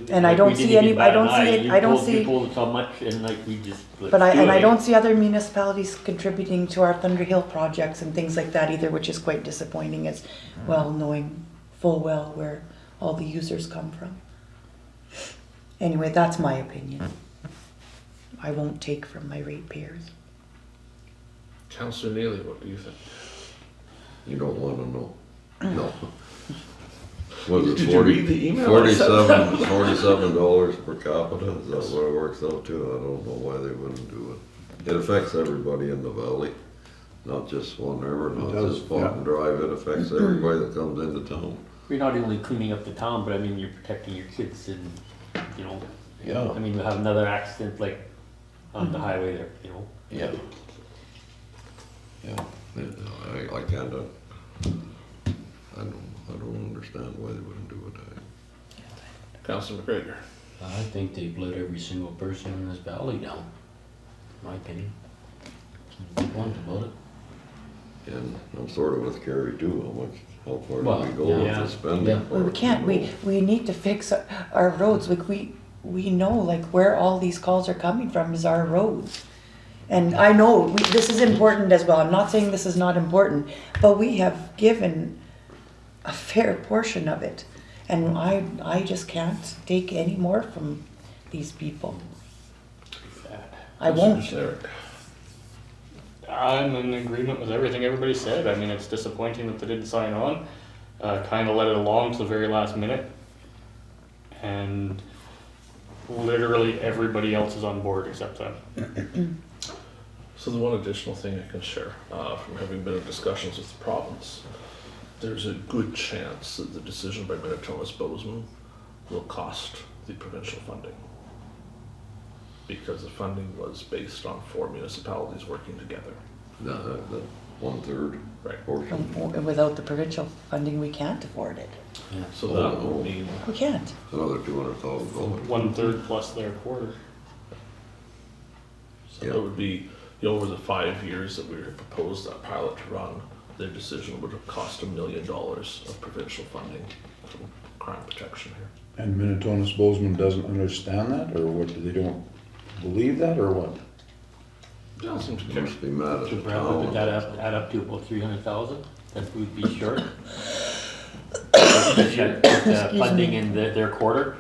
B: And I don't see any, I don't see it, I don't see.
F: You told us how much and like we just.
B: But I don't see other municipalities contributing to our Thunder Hill projects and things like that either, which is quite disappointing as well, knowing full well where all the users come from. Anyway, that's my opinion. I won't take from my ratepayers.
A: Councillor Neely, what do you think?
D: You don't wanna know. No. Was it
A: Did you read the email I sent?
D: $47 per capita? Is that what it works out to? I don't know why they wouldn't do it. It affects everybody in the valley, not just Swan River, not
E: does,
D: just Fountain Drive. It affects everybody that comes into town.
F: You're not only cleaning up the town, but I mean, you're protecting your kids and, you know.
E: Yeah.
F: I mean, you have another accident like on the highway there, you know.
E: Yeah. Yeah.
D: I can't, I don't understand why they wouldn't do it.
A: Councillor McGregor.
H: I think they've let every single person in this valley down, in my opinion. Some blunt about it.
D: And I'm sort of with Carrie too, how far
H: Well,
D: do we go
F: yeah.
D: with the spending?
H: Yeah.
B: Well, we can't, we need to fix our roads, like we know like where all these calls are coming from is our roads. And I know this is important as well, I'm not saying this is not important, but we have given a fair portion of it. And I just can't take any more from these people. I won't.
A: Councillor Kushniryk.
G: I'm in agreement with everything everybody said. I mean, it's disappointing that they didn't sign on. Kind of let it along to the very last minute. And literally everybody else is on board except them.
A: So the one additional thing I can share from having been in discussions with the province, there's a good chance that the decision by Minnetonka's Bozeman will cost the provincial funding. because the funding was based on 4 municipalities working together.
D: The 1/3
A: Right.
D: portion.
B: And without the provincial funding, we can't afford it.
A: So
D: Oh,
A: that
D: no.
A: would mean,
B: We can't.
D: Another $200,000.
G: 1/3 plus their quarter.
A: so
D: Yeah.
A: it would be, you know, over the 5 years that we were proposed that pilot to run, their decision would have cost $1 million of provincial funding from crime protection here.
E: And Minnetonka's Bozeman doesn't understand that, or what, they don't believe that, or what?
A: Doesn't seem to
D: They
A: care.
D: must be mad at
F: So
D: the
F: perhaps would
D: town.
F: that add up to about 300,000 that we'd be short? Funding in their quarter,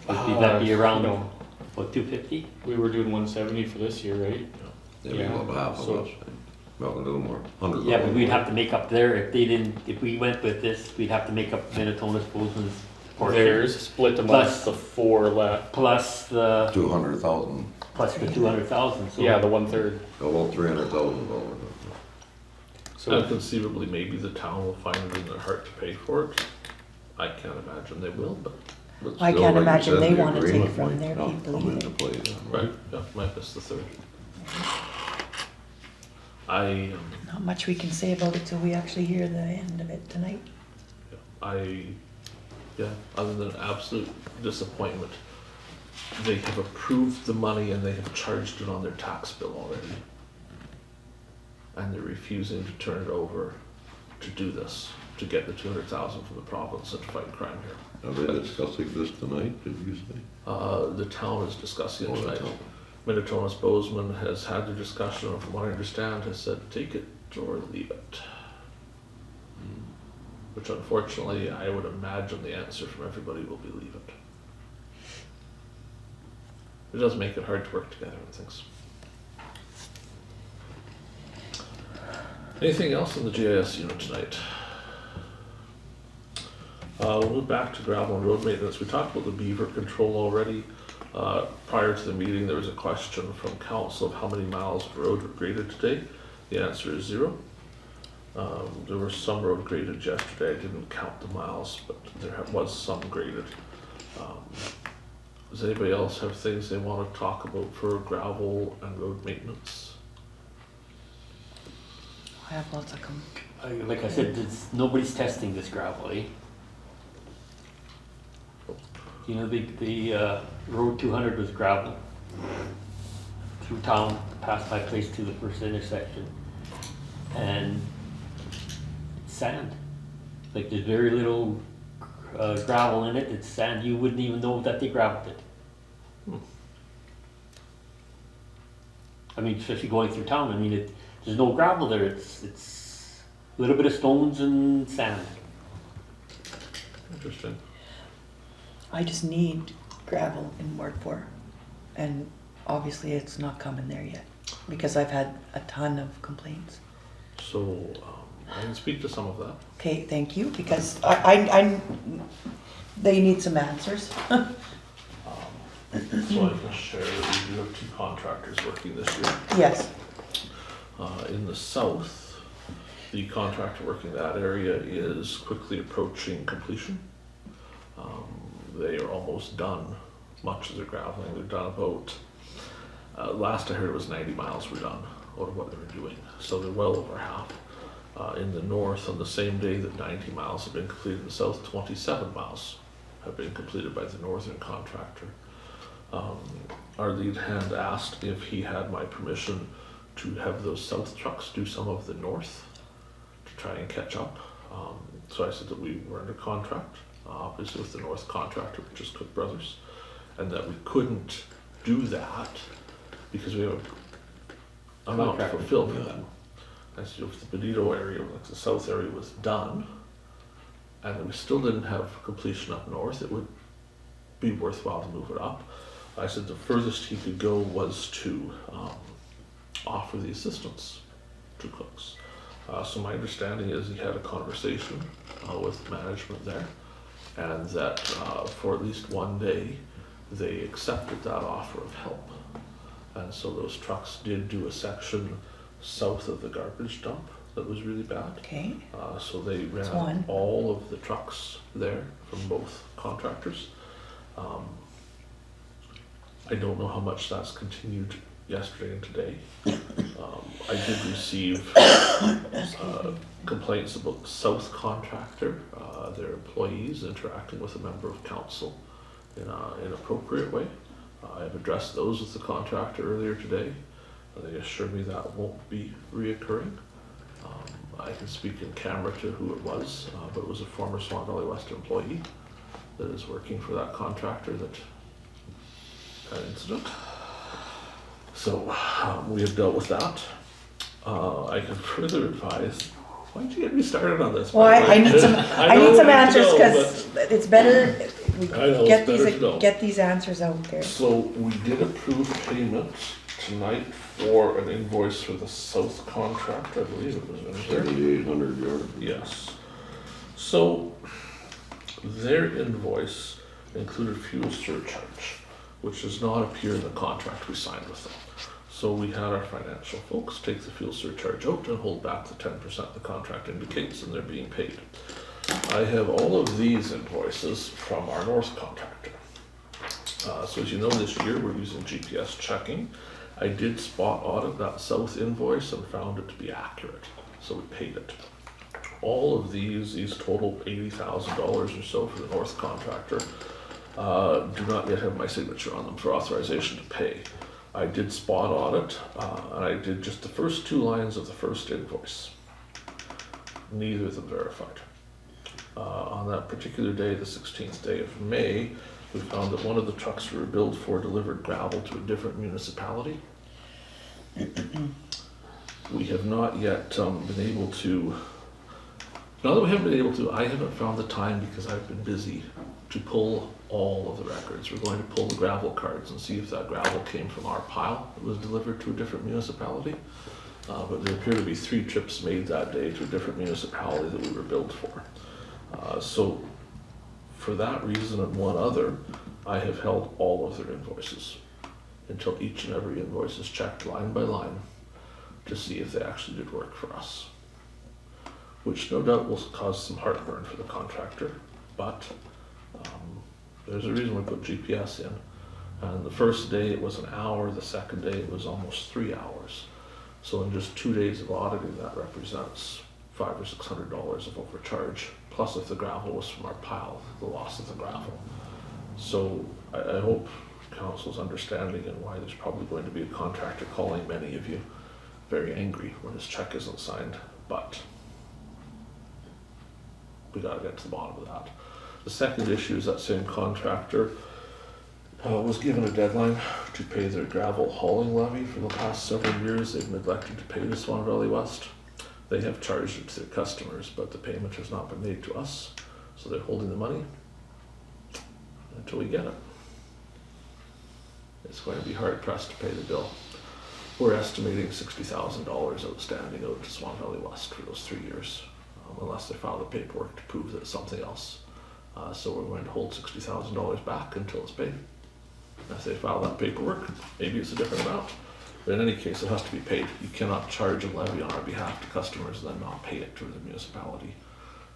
F: would that be around,
G: No,
F: what, 250?
G: we were doing 170 for this year, right?
D: Maybe
G: Yeah,
D: about half of
G: so-
D: us. Well, a little more, 100.
F: Yeah, but we'd have to make up there, if we went with this, we'd have to make up Minnetonka's Bozeman's portion.
G: Theirs split
F: Plus-
G: amongst the 4 left.
F: Plus the
D: 200,000,
F: plus the 200,000, so.
G: Yeah, the 1/3.
D: about $300,000.
G: So
A: And conceivably, maybe the town will find it in their heart to pay for it. I can't imagine they will, but,
D: But
B: I
D: still,
B: can't
D: like you
B: imagine
D: said,
B: they
D: the
B: wanna take
D: agreement
B: from
D: might
B: their
D: not
B: people
D: come into
B: either.
D: play then,
A: right, yeah, might miss the 30. I,
B: Not much we can say about it till we actually hear the end of it tonight.
A: yeah, other than absolute disappointment, they have approved the money and they have charged it on their tax bill already. And they're refusing to turn it over to do this, to get the 200,000 from the province and to fight crime here.
D: Are they discussing this tonight, did you say?
A: The town is discussing
D: Oh,
A: it
D: the
A: tonight.
D: town.
A: Minnetonka's Bozeman has had their discussion, and from what I understand, has said, take it or leave it. Which unfortunately, I would imagine the answer from everybody will be leave it. It does make it hard to work together on things. Anything else in the GIS unit tonight? We'll move back to gravel and road maintenance. We talked about the beaver control already. Prior to the meeting, there was a question from council of how many miles of road were graded today. The answer is 0. There were some road graded yesterday. I didn't count the miles, but there was some graded. Does anybody else have things they want to talk about for gravel and road maintenance?
B: I have lots of them.
F: Like I said, nobody's testing this gravel, eh? You know, the road 200 was gravel through town, past my place to the first intersection, and sand. Like there's very little gravel in it. It's sand. You wouldn't even know that they gravelled it. I mean, especially going through town. I mean, there's no gravel there. It's a little bit of stones and sand.
A: Interesting.
B: I just need gravel in Ward 4. And obviously it's not coming there yet because I've had a ton of complaints.
A: So I can speak to some of that.
B: Okay, thank you, because I they need some answers.
A: So I can share that we do have 2 contractors working this year.
B: Yes,
A: In the south, the contractor working that area is quickly approaching completion. They are almost done, much of their graveling. They're done about, last I heard it was 90 miles were done out of what they were doing. So they're well over half. In the north, on the same day that 90 miles have been completed, in the south, 27 miles have been completed by the northern contractor. Our lead hand asked if he had my permission to have those south trucks do some of the north to try and catch up. So I said that we were under contract, obviously with the north contractor, which is Cook Brothers, and that we couldn't do that because we have an amount to fulfill for them. I said if the Benito area, like the south area, was done, and we still didn't have completion up north, it would be worthwhile to move it up. I said the furthest he could go was to offer the assistance to Cooks. So my understanding is he had a conversation with management there, and that for at least one day they accepted that offer of help. And so those trucks did do a section south of the garbage dump that was really bad.
B: okay,
A: So they ran
B: one.
A: all of the trucks there from both contractors. I don't know how much that's continued yesterday and today. I did receive complaints about the South contractor, their employees interacting with a member of council in an inappropriate way. I have addressed those with the contractor earlier today. They assured me that won't be reoccurring. I can speak in camera to who it was, but it was a former Swan Valley West employee that is working for that contractor that had an incident. So we have dealt with that. I can further advise. Why did you get me started on this?
B: Well, I need some, I need some answers,
A: know,
B: because it's better, we
A: I know,
B: get
A: it's better to know.
B: get these answers out there.
A: So we did approve payment tonight for an invoice for the South contract, I believe it was in there.
D: 7,800 yards.
A: Yes. So their invoice included fuel surcharge, which does not appear in the contract we signed with them. So we had our financial folks take the fuel surcharge out and hold back the 10% the contract indicates, and they're being paid. I have all of these invoices from our North contractor. So as you know, this year we're using GPS checking. I did spot audit that South invoice and found it to be accurate, so we paid it. All of these total $80,000 or so for the North contractor, do not yet have my signature on them for authorization to pay. I did spot audit, and I did just the first 2 lines of the first invoice. Neither of them verified. On that particular day, the 16th day of May, we found that one of the trucks we were billed for delivered gravel to a different municipality. We have not yet been able to, now that we haven't been able to, I haven't found the time because I've been busy to pull all of the records. We're going to pull the gravel cards and see if that gravel came from our pile that was delivered to a different municipality. But there appear to be 3 trips made that day to a different municipality that we were billed for. So for that reason and one other, I have held all of their invoices until each and every invoice is checked line by line to see if they actually did work for us. Which no doubt will cause some heartburn for the contractor, but there's a reason we put GPS in. And the first day it was an hour, the second day it was almost 3 hours. So in just 2 days of auditing, that represents $500 or $600 of overcharge, plus if the gravel was from our pile, the loss of the gravel. So I hope council's understanding and why there's probably going to be a contractor calling many of you very angry when his check isn't signed, but we gotta get to the bottom of that. The second issue is that same contractor was given a deadline to pay their gravel hauling levy. For the past several years, they've neglected to pay the Swan Valley West. They have charged it to their customers, but the payment has not been made to us, so they're holding the money until we get it. It's going to be hard pressed to pay the bill. We're estimating $60,000 outstanding out to Swan Valley West for those 3 years, unless they file the paperwork to prove that it's something else. So we're going to hold $60,000 back until it's paid. If they file that paperwork, maybe it's a different amount. But in any case, it has to be paid. You cannot charge a levy on our behalf to customers and then not pay it to the municipality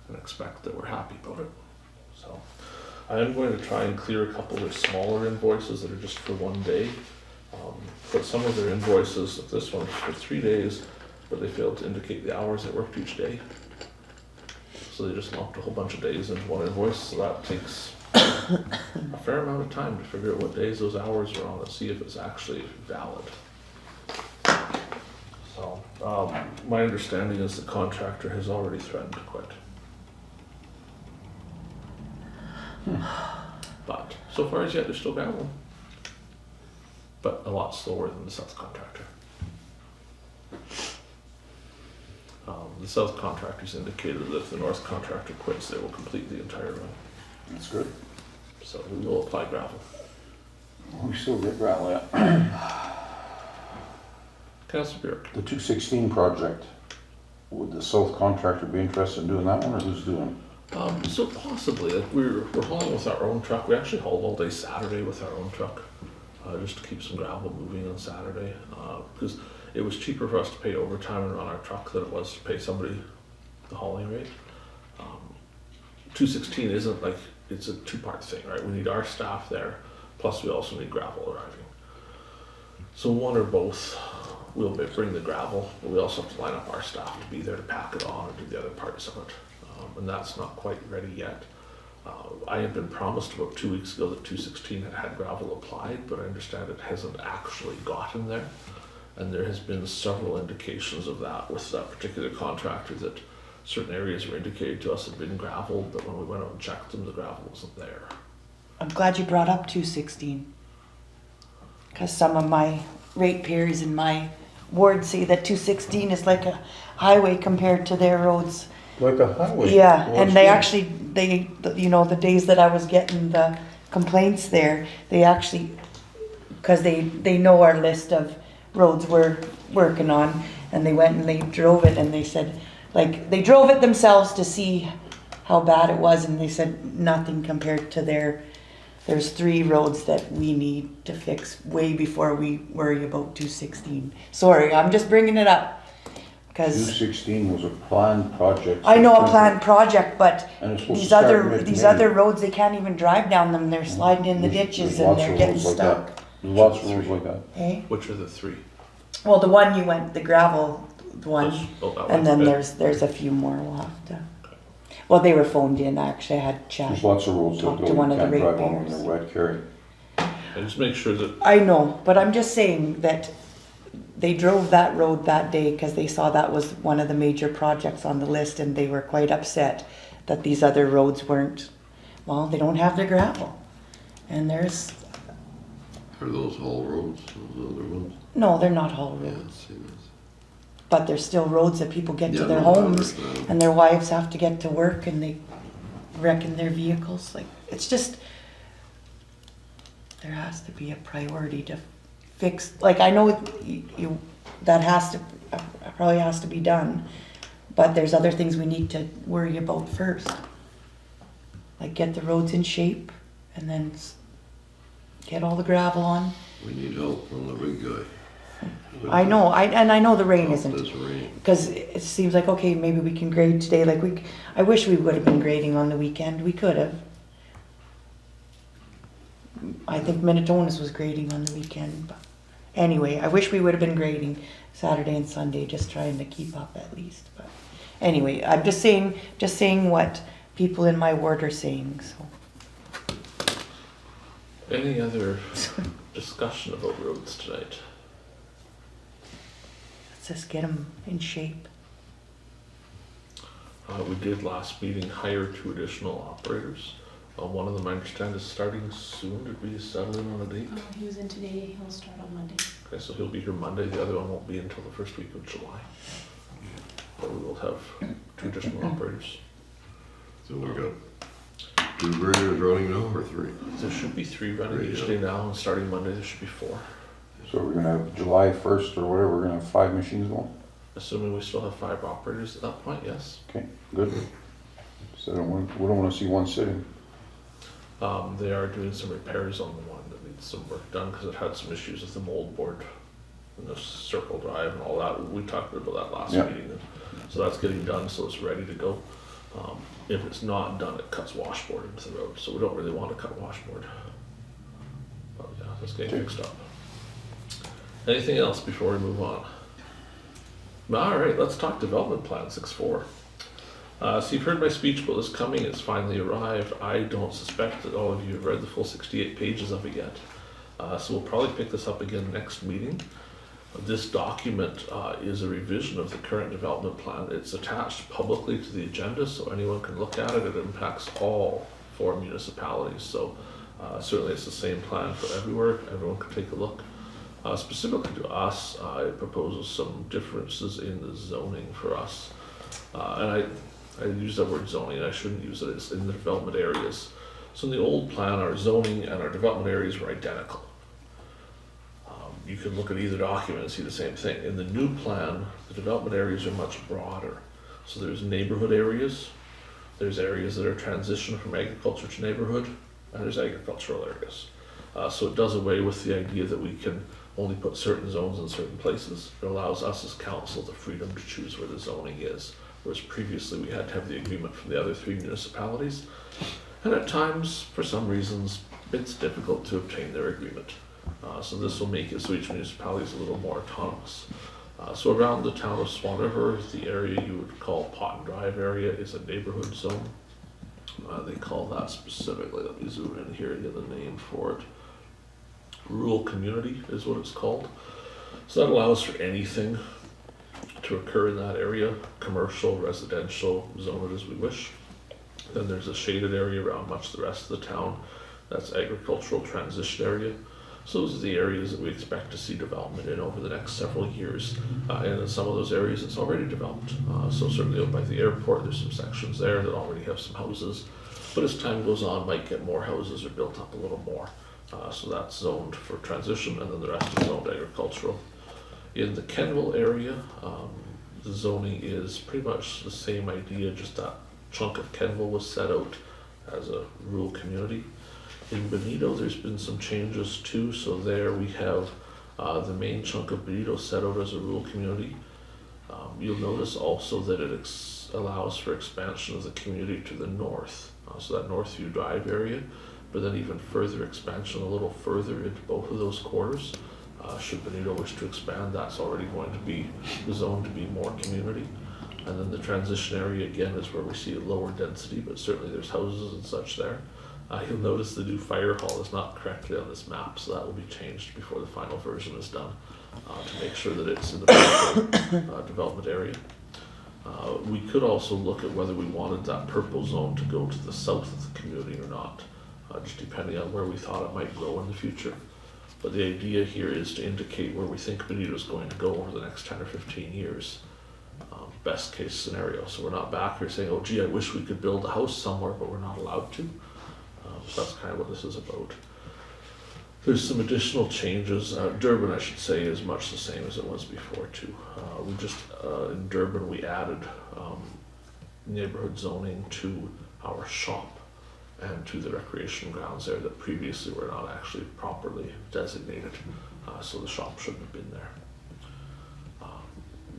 A: and expect that we're happy about it. So I am going to try and clear a couple of smaller invoices that are just for 1 day. But some of their invoices, like this one's for 3 days, but they failed to indicate the hours they worked each day. So they just lumped a whole bunch of days into one invoice, so that takes a fair amount of time to figure out what days those hours are on and see if it's actually valid. So, my understanding is the contractor has already threatened to quit. But so far as yet, they're still gravel, but a lot slower than the South contractor. The South contractors indicated that if the North contractor quits, they will complete the entire run.
E: That's good.
A: So we will apply gravel.
E: We still get gravel, yeah.
A: Councillor Burick.
E: The 216 project, would the South contractor be interested in doing that one, or who's doing it?
A: So possibly, like we're hauling with our own truck. We actually hauled all day Saturday with our own truck, just to keep some gravel moving on Saturday, because it was cheaper for us to pay overtime and run our truck than it was to pay somebody the hauling rate. 216 isn't like, it's a 2-part thing, right? We need our staff there, Plus we also need gravel arriving. So one or both, we'll bring the gravel, but we also have to line up our staff to be there to pack it on and do the other parts of it. And that's not quite ready yet. I had been promised about 2 weeks ago that 216 had gravel applied, but I understand it hasn't actually gotten there. And there has been several indications of that with that particular contractor, that certain areas were indicated to us had been gravelled, but when we went out and checked them, the gravel wasn't there.
B: I'm glad you brought up 216. Because some of my ratepayers in my ward say that 216 is like a highway compared to their roads.
E: Like a highway.
B: Yeah,
E: Well,
B: and
E: it's
B: they
E: good.
B: actually, the days that I was getting the complaints there, they actually, because they know our list of roads we're working on, and they went and they drove it, and they said, like, they drove it themselves to see how bad it was, and they said nothing compared to there's 3 roads that we need to fix way before we worry about 216. Sorry, I'm just bringing it up, because
E: 216 was a planned project.
B: I know a planned project, but
E: And it's supposed to
B: these
E: start
B: other,
E: mid-May.
B: these other roads, they can't even drive down them, they're sliding in the ditches and
E: Lots
B: they're
E: of
B: getting
E: roads like
B: stuck.
E: that. There's lots of roads like that.
B: Eh?
A: Which are the 3?
B: Well, the one you went, the gravel one,
A: Oh, that one,
B: and then
A: okay.
B: there's a few more we'll have to. Well, they were phoned in, actually, I had chat.
E: There's lots of roads that
B: Talk
E: go,
B: to
E: you
B: one of the
E: can't drive on when
B: ratepayers.
E: they're wet, Carrie.
A: And just make sure that
B: I know, but I'm just saying that they drove that road that day because they saw that was one of the major projects on the list, and they were quite upset that these other roads weren't, well, they don't have their gravel. And there's,
D: Are those haul roads, those other ones?
B: no, they're not haul
D: Yeah,
B: roads,
D: see this.
B: but they're still roads that people get to
D: Yeah,
B: their
D: no, I
B: homes,
D: understand.
B: and their wives have to get to work, and they wreck in their vehicles. Like, it's just, there has to be a priority to fix, like, I know you that has to, probably has to be done, but there's other things we need to worry about first. Like, get the roads in shape, and then get all the gravel on.
D: We need help from the big guy.
B: I know, I know the rain
D: Help
B: isn't,
D: this rain.
B: because it seems like, okay, maybe we can grade today, like I wish we would have been grading on the weekend, we could have. I think Minnetonka's was grading on the weekend, but anyway, I wish we would have been grading Saturday and Sunday, just trying to keep up at least, but anyway, I'm just saying what people in my ward are saying, so.
A: any other discussion about roads tonight?
B: Let's just get them in shape.
A: We did last meeting hire 2 additional operators. One of them I understand is starting soon. Did we settle in on a date?
C: He was in today, he'll start on Monday.
A: Okay, so he'll be here Monday. The other one won't be until the first week of July. But we will have 2 additional operators.
D: So we got 2 graders running now, or 3?
A: There should be 3 running
D: Great,
A: each
D: yeah.
A: day now, and starting Monday there should be 4.
E: So we're gonna have July 1st or whatever, we're gonna have 5 machines going?
A: Assuming we still have 5 operators at that point, yes.
E: Okay, good. So we don't wanna see one sitting.
A: They are doing some repairs on the one that needs some work done because it had some issues with the mold board and the circle drive and all that. We talked about that last
E: Yeah.
A: meeting. So that's getting done, so it's ready to go. If it's not done, it cuts washboard into the road, so we don't really want to cut washboard. But yeah, that's getting fixed up. Anything else before we move on? All right, let's talk development plan 6.4. So you've heard my speech about this coming, it's finally arrived. I don't suspect that all of you have read the full 68 pages of it yet. So we'll probably pick this up again next meeting. This document is a revision of the current development plan. It's attached publicly to the agenda so anyone can look at it. It impacts all 4 municipalities. So certainly it's the same plan for everywhere. Everyone can take a look. Specifically to us, it proposes some differences in the zoning for us. And I use that word zoning, I shouldn't use it, it's in the development areas. So in the old plan, our zoning and our development areas were identical. You can look at either document and see the same thing. In the new plan, the development areas are much broader. So there's neighborhood areas, there's areas that are transition from agriculture to neighborhood, and there's agricultural areas. So it does away with the idea that we can only put certain zones in certain places. It allows us as council the freedom to choose where the zoning is, whereas previously we had to have the agreement from the other 3 municipalities. And at times, for some reasons, it's difficult to obtain their agreement. So this will make it so each municipality is a little more autonomous. So around the town of Swan River, the area you would call Pot and Drive area is a neighborhood zone. They call that specifically, let me zoom in here and get the name for it. Rural community is what it's called. So that allows for anything to occur in that area, commercial, residential, zone it as we wish. Then there's a shaded area around much of the rest of the town. That's agricultural transition area. So those are the areas that we expect to see development in over the next several years. And in some of those areas it's already developed. So certainly out by the airport, there's some sections there that already have some houses. But as time goes on, might get more houses or built up a little more. So that's zoned for transition, and then the rest is zoned agricultural. In the Kenville area, the zoning is pretty much the same idea, just that chunk of Kenville was set out as a rural community. In Benito, there's been some changes too, so there we have the main chunk of Benito set out as a rural community. You'll notice also that it allows for expansion of the community to the north, so that Northview Drive area, but then even further expansion a little further into both of those quarters. Should Benito wish to expand, that's already going to be zoned to be more community. And then the transition area again is where we see a lower density, but certainly there's houses and such there. You'll notice the new fire hall is not correctly on this map, so that will be changed before the final version is done to make sure that it's in the proper development area. We could also look at whether we wanted that purple zone to go to the south of the community or not, just depending on where we thought it might grow in the future. But the idea here is to indicate where we think Benito is going to go over the next 10 or 15 years. Best case scenario. So we're not back here saying, oh gee, I wish we could build a house somewhere, but we're not allowed to. So that's kind of what this is about. There's some additional changes. Durban, I should say, is much the same as it was before too. We just, in Durban, we added neighborhood zoning to our shop and to the recreation grounds there that previously were not actually properly designated. So the shop shouldn't have been there.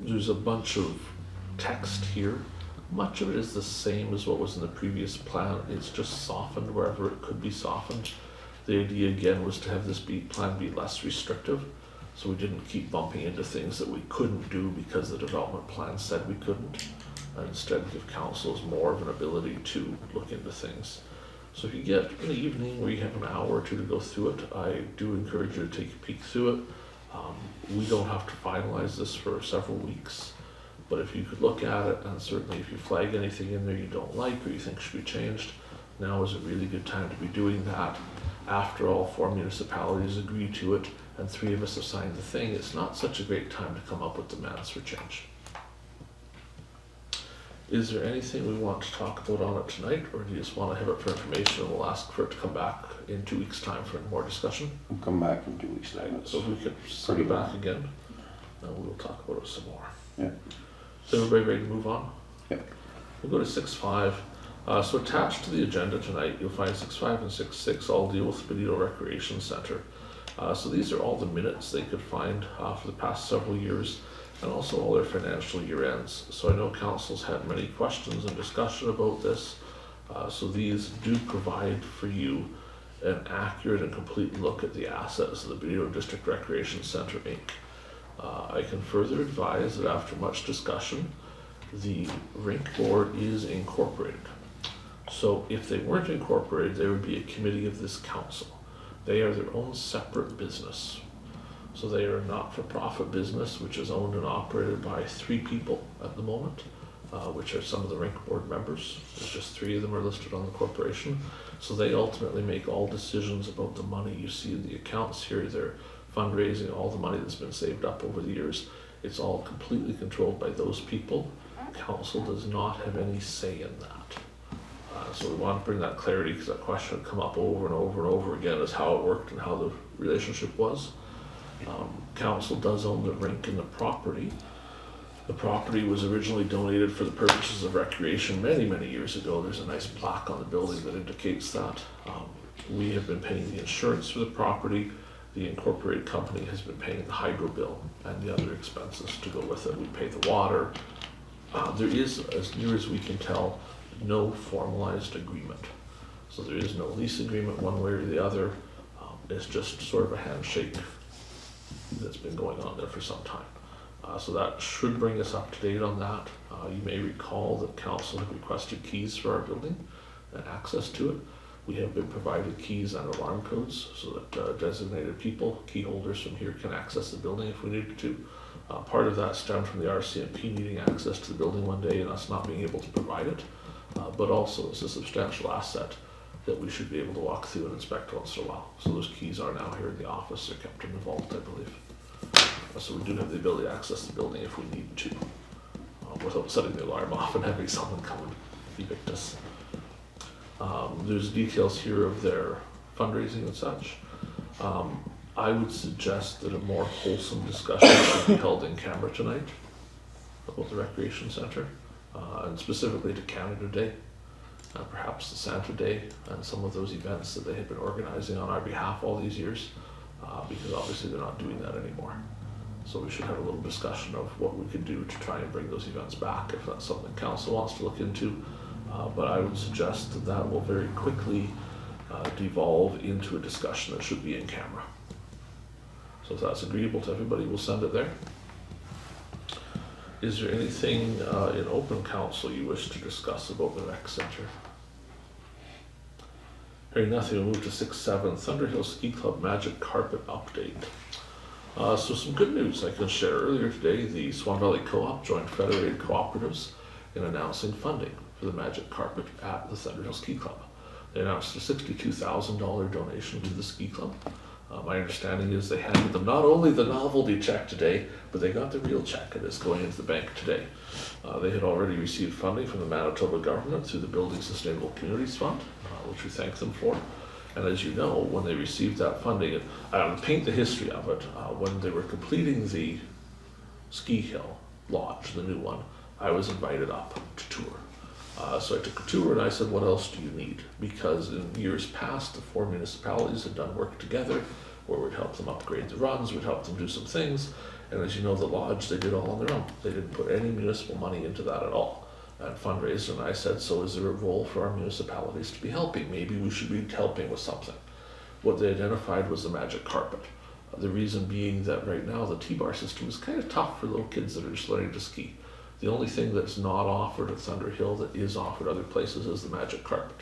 A: There's a bunch of text here. Much of it is the same as what was in the previous plan. It's just softened wherever it could be softened. The idea again was to have this plan be less restrictive, so we didn't keep bumping into things that we couldn't do because the development plan said we couldn't, and instead give councils more of an ability to look into things. So if you get an evening where you have an hour or two to go through it, I do encourage you to take a peek through it. We don't have to finalize this for several weeks. But if you could look at it, and certainly if you flag anything in there you don't like or you think should be changed, now is a really good time to be doing that. After all 4 municipalities agree to it and 3 of us have signed the thing, it's not such a great time to come up with demands for change. Is there anything we want to talk about on it tonight, or do you just want to have it for information and we'll ask for it to come back in 2 weeks' time for more discussion?
E: We'll come back in 2 weeks' time.
A: So if we could send it back again, and we'll talk about it some more.
E: Yeah.
A: Is everybody ready to move on?
E: Yep.
A: We'll go to 6.5. So attached to the agenda tonight, you'll find 6.5 and 6.6 all deal with Benito Recreation Center. So these are all the minutes they could find for the past several years, and also all their financial year ends. So I know council's had many questions and discussion about this. So these do provide for you an accurate and complete look at the assets of the Benito District Recreation Center, Inc. I can further advise that after much discussion, the rink board is incorporated. So if they weren't incorporated, there would be a committee of this council. They are their own separate business. So they are a not-for-profit business, which is owned and operated by 3 people at the moment, which are some of the rink board members. There's just 3 of them are listed on the corporation. So they ultimately make all decisions about the money you see in the accounts here. They're fundraising, all the money that's been saved up over the years. It's all completely controlled by those people. Council does not have any say in that. So we want to bring that clarity, because that question had come up over and over and over again, as how it worked and how the relationship was. Council does own the rink and the property. The property was originally donated for the purposes of recreation many, many years ago. There's a nice plaque on the building that indicates that. We have been paying the insurance for the property. The incorporated company has been paying the hydro bill and the other expenses to go with it. We pay the water. There is, as near as we can tell, no formalized agreement. So there is no lease agreement one way or the other. It's just sort of a handshake that's been going on there for some time. So that should bring us up to date on that. You may recall that council had requested keys for our building and access to it. We have been provided keys and alarm codes so that designated people, key holders from here, can access the building if we needed to. Part of that stemmed from the RCMP needing access to the building one day and us not being able to provide it. But also it's a substantial asset that we should be able to walk through and inspect once in a while. So those keys are now here in the office. They're kept in the vault, I believe. So we do have the ability to access the building if we need to, without setting the alarm off and having someone come and evict us. There's details here of their fundraising and such. I would suggest that a more wholesome discussion should be held in camera tonight about the recreation center, and specifically to Canada Day, perhaps the Santa Day, and some of those events that they had been organizing on our behalf all these years, because obviously they're not doing that anymore. So we should have a little discussion of what we could do to try and bring those events back, if that's something council wants to look into. But I would suggest that that will very quickly devolve into a discussion that should be in camera. So if that's agreeable to everybody, we'll send it there. Is there anything in open council you wish to discuss about the rec center? Hearing nothing, we'll move to 6-7, Thunderhill Ski Club Magic Carpet Update. So some good news I can share. Earlier today, the Swan Valley Co-op joined Federated Cooperatives in announcing funding for the Magic Carpet at the Thunderhill Ski Club. They announced a $62,000 donation to the ski club. My understanding is they handed them not only the novelty check today, but they got the real check, and it's going into the bank today. They had already received funding from the Manitoba government through the Building Sustainable Communities Fund, which we thank them for. And as you know, when they received that funding, I'll paint the history of it. When they were completing the ski hill lodge, the new one, I was invited up to tour. So I took a tour and I said, what else do you need? Because in years past, the 4 municipalities had done work together where we'd help them upgrade the runs, we'd help them do some things. And as you know, the lodge, they did all on their own. They didn't put any municipal money into that at all. And fundraiser, and I said, so is there a role for our municipalities to be helping? Maybe we should be helping with something. What they identified was the magic carpet. The reason being that right now the T-bar system is kind of tough for little kids that are just learning to ski. The only thing that's not offered at Thunderhill that is offered other places is the magic carpet.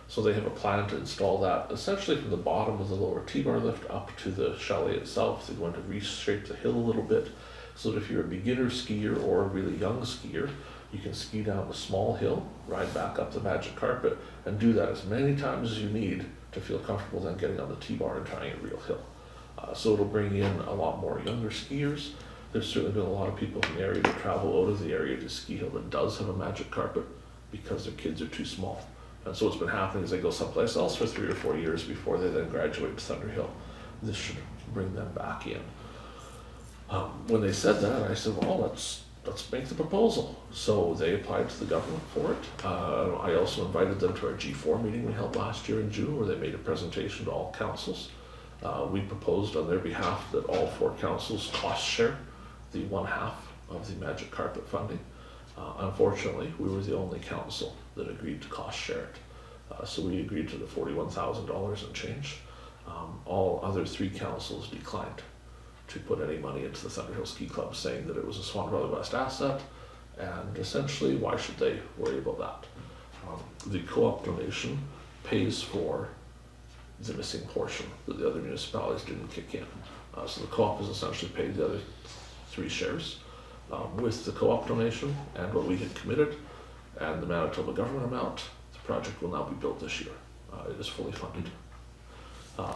A: So they have a plan to install that essentially from the bottom of the lower T-bar lift up to the chalet itself. They're going to reshape the hill a little bit so that if you're a beginner skier or a really young skier, you can ski down the small hill, ride back up the magic carpet, and do that as many times as you need to feel comfortable then getting on the T-bar and trying a real hill. So it'll bring in a lot more younger skiers. There's certainly been a lot of people from the area that travel out of the area to ski hill that does have a magic carpet because their kids are too small. And so what's been happening is they go someplace else for 3 or 4 years before they then graduate to Thunderhill. This should bring them back in. When they said that, I said, well, let's make the proposal. So they applied to the government for it. I also invited them to our G4 meeting we held last year in June where they made a presentation to all councils. We proposed on their behalf that all 4 councils cost share the 1/2 of the magic carpet funding. Unfortunately, we were the only council that agreed to cost share it. So we agreed to the $41,000 and change. All other 3 councils declined to put any money into the Thunderhill Ski Club, saying that it was a Swan Valley West asset, and essentially, why should they worry about that? The co-op donation pays for the missing portion that the other municipalities didn't kick in. So the co-op has essentially paid the other 3 shares. With the co-op donation and what we had committed and the Manitoba government amount, the project will now be built this year. It is fully funded.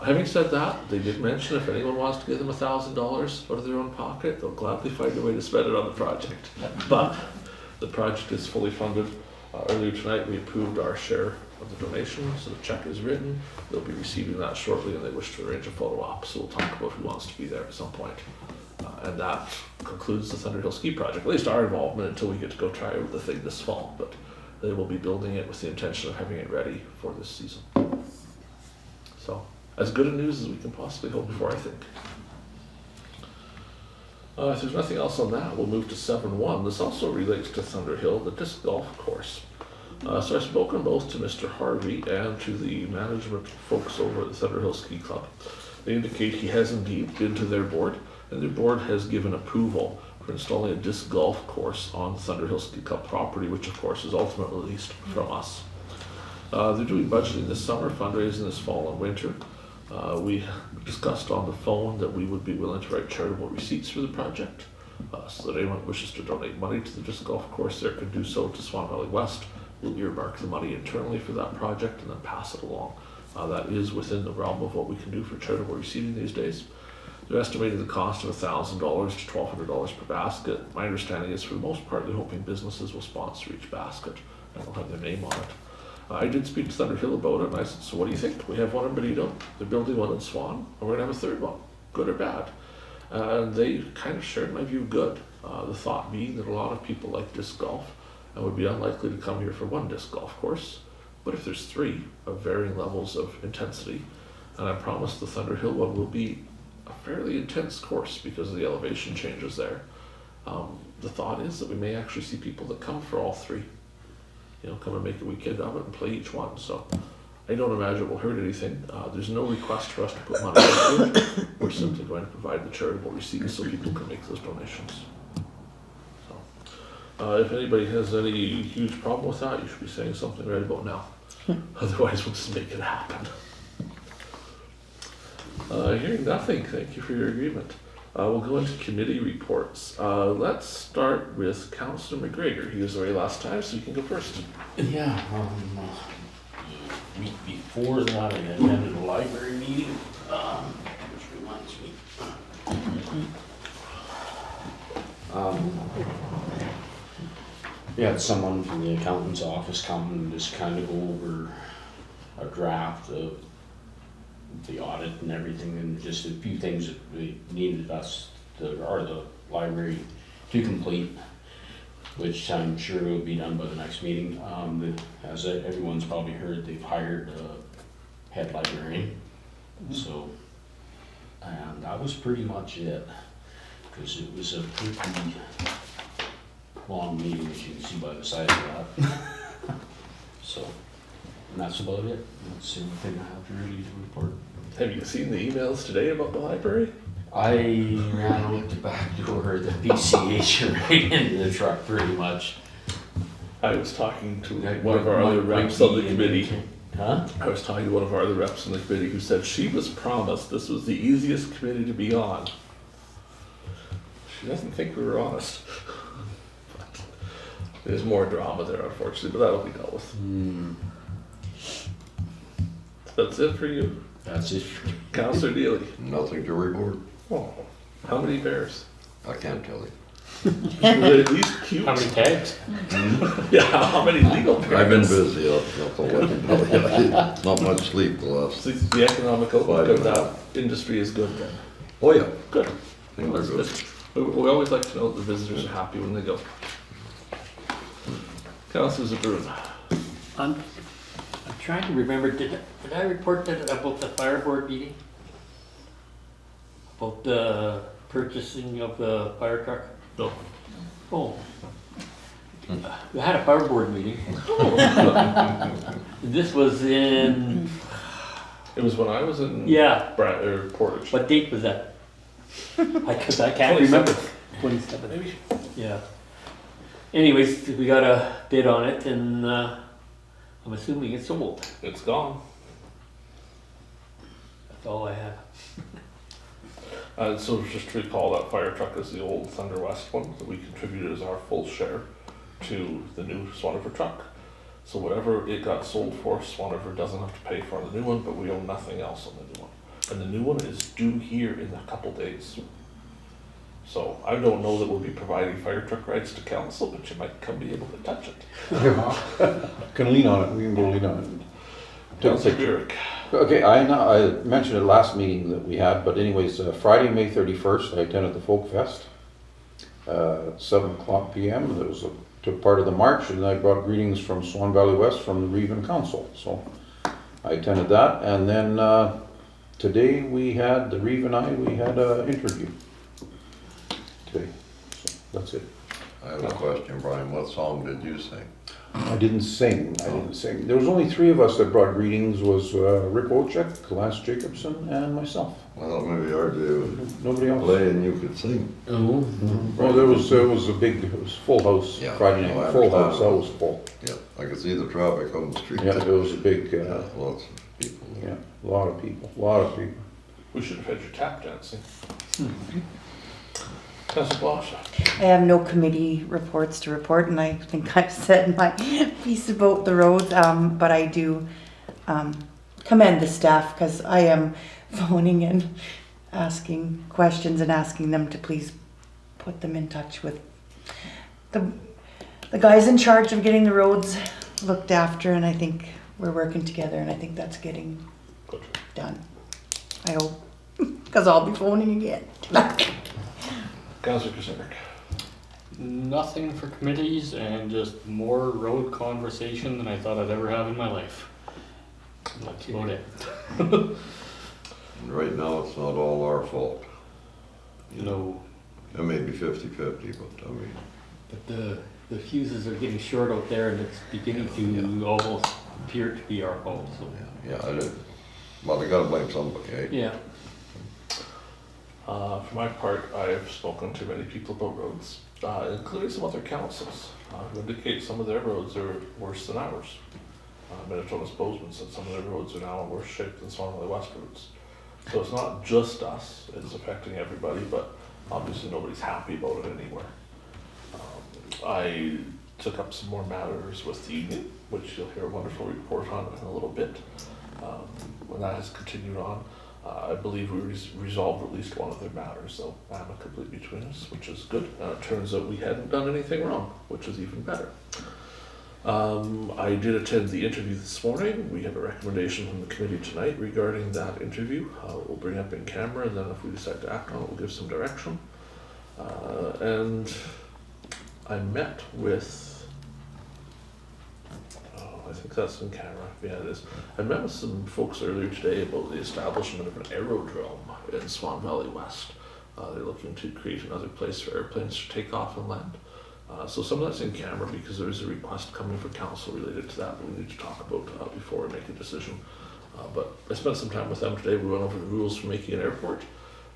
A: Having said that, they did mention if anyone wants to give them $1,000 out of their own pocket, they'll gladly find a way to spend it on the project. But the project is fully funded. Earlier tonight, we approved our share of the donation, so the check is written. They'll be receiving that shortly, and they wish to arrange a photo op, so we'll talk about who wants to be there at some point. And that concludes the Thunderhill Ski Project, at least our involvement until we get to go try out the thing this fall. But they will be building it with the intention of having it ready for this season. So, as good a news as we can possibly hope for, I think. If there's nothing else on that, we'll move to 7-1. This also relates to Thunderhill, the disc golf course. So I've spoken both to Mr. Harvey and to the management folks over at the Thunder Hill Ski Club. They indicate he has indeed been to their board, and their board has given approval for installing a disc golf course on Thunder Hill Ski Club property, which of course is ultimately leased from us. They're doing budgeting this summer, fundraising this fall and winter. We discussed on the phone that we would be willing to write charitable receipts for the project, so that anyone who wishes to donate money to the disc golf course there can do so to Swan Valley West. We'll earmark the money internally for that project and then pass it along. That is within the realm of what we can do for charitable receiving these days. They're estimating the cost of $1,000 to $1,200 per basket. My understanding is for the most part they're hoping businesses will sponsor each basket and they'll have their name on it. I did speak to Thunder Hill about it and I said, so what do you think? We have one in Benito, they're building one in Swan, and we're gonna have a third one, good or bad? And they kind of shared my view good. The thought being that a lot of people like disc golf and would be unlikely to come here for one disc golf course. But if there's 3 of varying levels of intensity, and I promise the Thunder Hill one will be a fairly intense course because of the elevation changes there, the thought is that we may actually see people that come for all 3. You know, come and make a weekend of it and play each one. So I don't imagine it will hurt anything. There's no request for us to put money into it. We're simply going to provide the charitable receipts so people can make those donations. So, if anybody has any huge problem with that, you should be saying something right about now. Otherwise, we'll just make it happen. Hearing nothing, thank you for your agreement. We'll go into committee reports. Let's start with Councillor McGregor. He was away last time, so you can go first.
H: Yeah, the week before that, I attended a library meeting, which reminds me. We had someone from the accountant's office come and just kind of go over a draft of the audit and everything, and just a few things that we needed us to, or the library to complete, which I'm sure will be done by the next meeting. As everyone's probably heard, they've hired a head librarian. So, and that was pretty much it, because it was a pretty long meeting, as you can see by the size of that. So, and that's about it. That's the only thing I have to really report.
A: Have you seen the emails today about the library?
H: I ran out the back door of the PCH and right into the truck pretty much.
A: I was talking to one of our other reps on the committee.
H: Huh?
A: I was talking to one of our other reps on the committee who said she was promised this was the easiest committee to be on. She doesn't think we were honest. But there's more drama there, unfortunately, but that'll be dealt with. That's it for you.
H: That's it.
A: Councillor Neely.
D: Nothing to report.
A: Oh, how many bears?
D: I can't tell you.
A: Were they at least cute?
G: How many tags?
A: Yeah, how many legal bears?
D: I've been busy, that's all I can tell you. Not much sleep the last.
A: So the economic outlook of that industry is good then?
D: Oh, yeah.
A: Good.
D: Things are good.
A: We always like to know that the visitors are happy when they go. Councillor Zbirun.
F: I'm trying to remember, did I report that about the fire board meeting? About the purchasing of the fire truck?
A: No.
F: Oh. We had a fire board meeting. This was in,
A: It was when I was in
F: yeah,
A: Portage.
F: what date was that? Because I can't
A: 27th.
F: remember. 27th.
A: Maybe.
F: Yeah. Anyways, we got a bid on it and I'm assuming it's sold.
A: It's gone.
F: That's all I have.
A: So just to recall, that fire truck is the old Thunder West one that we contributed as our full share to the new Swan River truck. So whatever it got sold for, Swan River doesn't have to pay for the new one, but we own nothing else on the new one. And the new one is due here in a couple days. So I don't know that we'll be providing fire truck rides to council, but you might come be able to touch it.
E: Can lean on it, we can go lean on it.
A: Councillor Burick.
E: Okay, I know, I mentioned it last meeting that we had, but anyways, Friday, May 31st, I attended the Folk Fest, 7:00 p.m. There was took part of the march, and I brought greetings from Swan Valley West from the Reeve and Council. So I attended that, and then today we had, the Reeve and we had an interview today. So that's it.
D: I have a question, Brian. What song did you sing?
E: I didn't sing. There was only 3 of us that brought greetings, was Rick Olchek, Lass Jacobson, and myself.
D: Well, maybe RJ was
E: Nobody else.
D: play and you could sing.
H: Oh,
E: Well, there was a big, it was full house,
D: Yeah,
E: Friday
D: no, I
E: night, full house,
D: understand.
E: that was full.
D: Yeah, I could see the traffic on the street.
E: Yeah, there was a big,
D: Yeah, lots of people.
E: yeah, a lot of people.
A: We should have had your tap dancing. Councillor Blosha.
B: I have no committee reports to report, and I think I've said my piece about the roads, but I do commend the staff, because I am phoning in, asking questions and asking them to please put them in touch with the guys in charge of getting the roads looked after, and I think we're working together, and I think that's getting
A: Good.
B: done. I hope, because I'll be phoning again.
A: Councillor Kushniryk.
G: Nothing for committees and just more road conversation than I thought I'd ever have in my life. That's about it.
D: And right now, it's not all our fault.
G: No.
D: It may be 50-50, but I mean,
F: But the fuses are getting short out there, and it's beginning to almost appear to be our fault, so.
D: yeah, I did. Well, they gotta blame somebody, eh?
F: Yeah.
A: For my part, I've spoken to many people about roads, including some other councils, who indicate some of their roads are worse than ours. Manitoba's Bozeman said some of their roads are now in worse shape than Swan Valley West roads. So it's not just us, it's affecting everybody, but obviously nobody's happy about it anywhere. I took up some more matters with the union, which you'll hear a wonderful report on in a little bit. When that has continued on, I believe we resolved at least one of their matters, so amicably between us, which is good. It turns out we hadn't done anything wrong, which is even better. I did attend the interview this morning. We have a recommendation from the committee tonight regarding that interview. We'll bring up in camera, and then if we decide to act on it, we'll give some direction. And I met with, I think that's in camera, yeah it is. I met with some folks earlier today about the establishment of an aerodrome in Swan Valley West. They're looking to create another place for airplanes to take off and land. So some of that's in camera because there is a request coming from council related to that we need to talk about before we make a decision. But I spent some time with them today. We went over the rules for making an airport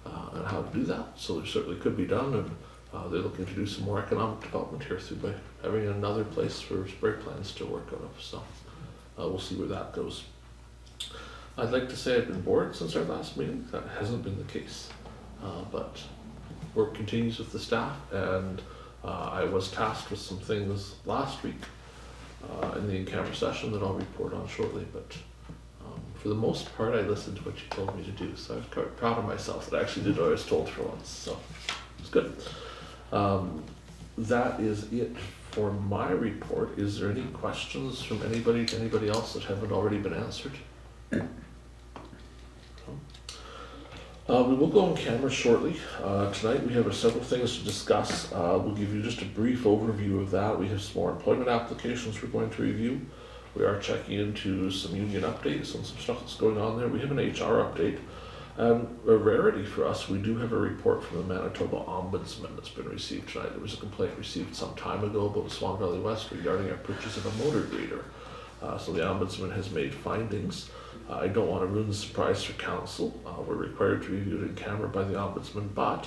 A: and how to do that. So there certainly could be done, and they're looking to do some more economic development here through by having another place for spray planes to work out of. So we'll see where that goes. I'd like to say I've been bored since our last meeting. That hasn't been the case, but work continues with the staff, and I was tasked with some things last week in the in-camera session that I'll report on shortly, but for the most part I listened to what you told me to do, so I was quite proud of myself that I actually did what I was told for once, so it's good. That is it for my report. Is there any questions from anybody to anybody else that haven't already been answered? We will go on camera shortly. Tonight we have several things to discuss. We'll give you just a brief overview of that. We have some more employment applications we're going to review. We are checking into some union updates and some stuff that's going on there. We have an HR update. And a rarity for us, we do have a report from the Manitoba Ombudsman that's been received tonight. There was a complaint received some time ago about Swan Valley West regarding our purchase of a motor grader. So the Ombudsman has made findings. I don't want to ruin the surprise for council. We're required to review it in camera by the Ombudsman, but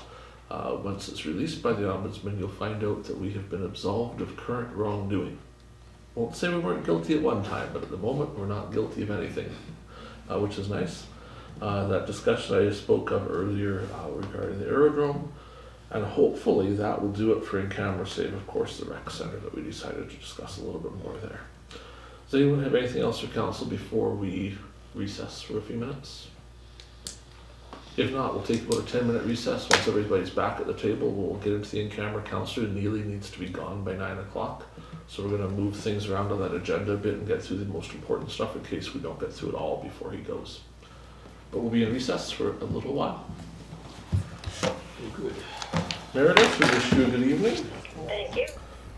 A: once it's released by the Ombudsman, you'll find out that we have been absolved of current wrongdoing. Won't say we weren't guilty at one time, but at the moment we're not guilty of anything, which is nice. That discussion I spoke of earlier regarding the aerodrome, and hopefully that will do it for in-camera, save of course the rec center that we decided to discuss a little bit more there. Does anyone have anything else for council before we recess for a few minutes? If not, we'll take about a 10-minute recess. Once everybody's back at the table, we'll get into the in-camera. Councillor Neely needs to be gone by 9 o'clock. So we're going to move things around on that agenda a bit and get through the most important stuff in case we don't get through it all before he goes. But we'll be in recess for a little while. Good. Meredith, we wish you a good evening.
I: Thank you.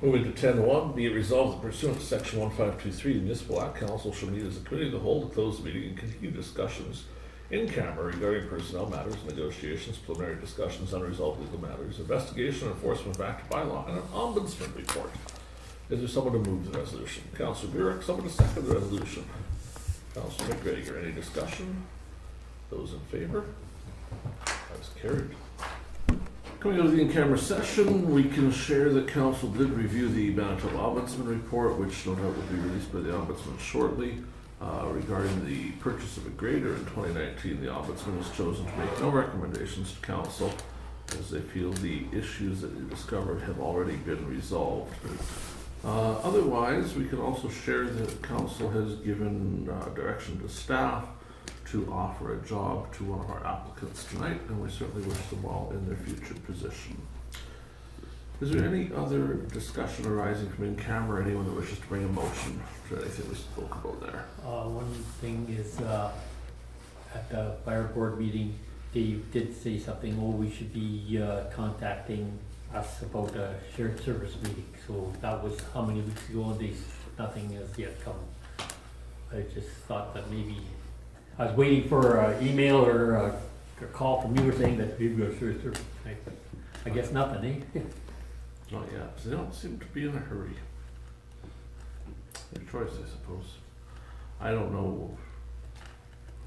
A: Moving to 10.1, be it resolved that pursuant to section 1523, the Municipal Act Council shall meet as a committee of the whole to close the meeting and continue discussions in camera regarding personnel matters, negotiations, preliminary discussions, unresolved legal matters, investigation, enforcement of act bylaw, and an ombudsman report. Is there someone to move the resolution? Councillor Burick, someone to second the resolution? Councillor McGregor, any discussion? Those in favor? That's carried. Coming out of the in-camera session, we can share that council did review the Manitoba Ombudsman report, which no doubt will be released by the Ombudsman shortly. Regarding the purchase of a grader in 2019, the Ombudsman has chosen to make no recommendations to council as they feel the issues that they discovered have already been resolved. Otherwise, we can also share that council has given direction to staff to offer a job to one of our applicants tonight, and we certainly wish them well in their future position. Is there any other discussion arising from in camera? Anyone that wishes to bring a motion to anything we spoke about there?
F: One thing is, at the fire board meeting, Dave did say something, we should be contacting us about a shared service meeting. So that was how many weeks ago, and nothing has yet come. I just thought that maybe, I was waiting for an email or a call from you saying that we've got a shared service tonight, but I guess nothing, eh?
A: Not yet, 'cause they don't seem to be in a hurry. Their choice, I suppose. I don't know.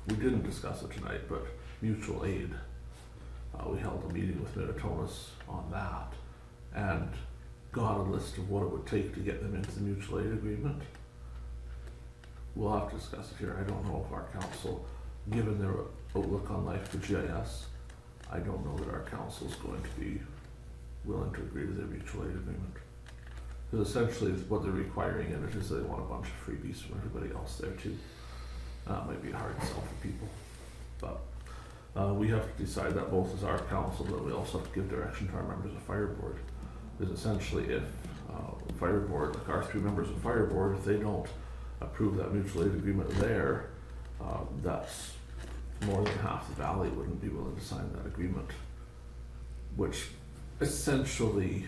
A: We didn't discuss it tonight, but mutual aid. We held a meeting with Minnetonka's on that and got a list of what it would take to get them into the mutual aid agreement. We'll have to discuss it here. I don't know if our council, given their outlook on life for GIS, I don't know that our council is going to be willing to agree to their mutual aid agreement. Because essentially what they're requiring in it is they want a bunch of freebies from everybody else there too. That might be a hard sell for people. But we have to decide that both as our council, but we also have to give direction to our members of fire board. Because essentially if fire board, like our 3 members of fire board, if they don't approve that mutual aid agreement there, that's more than half the valley wouldn't be willing to sign that agreement. Which essentially,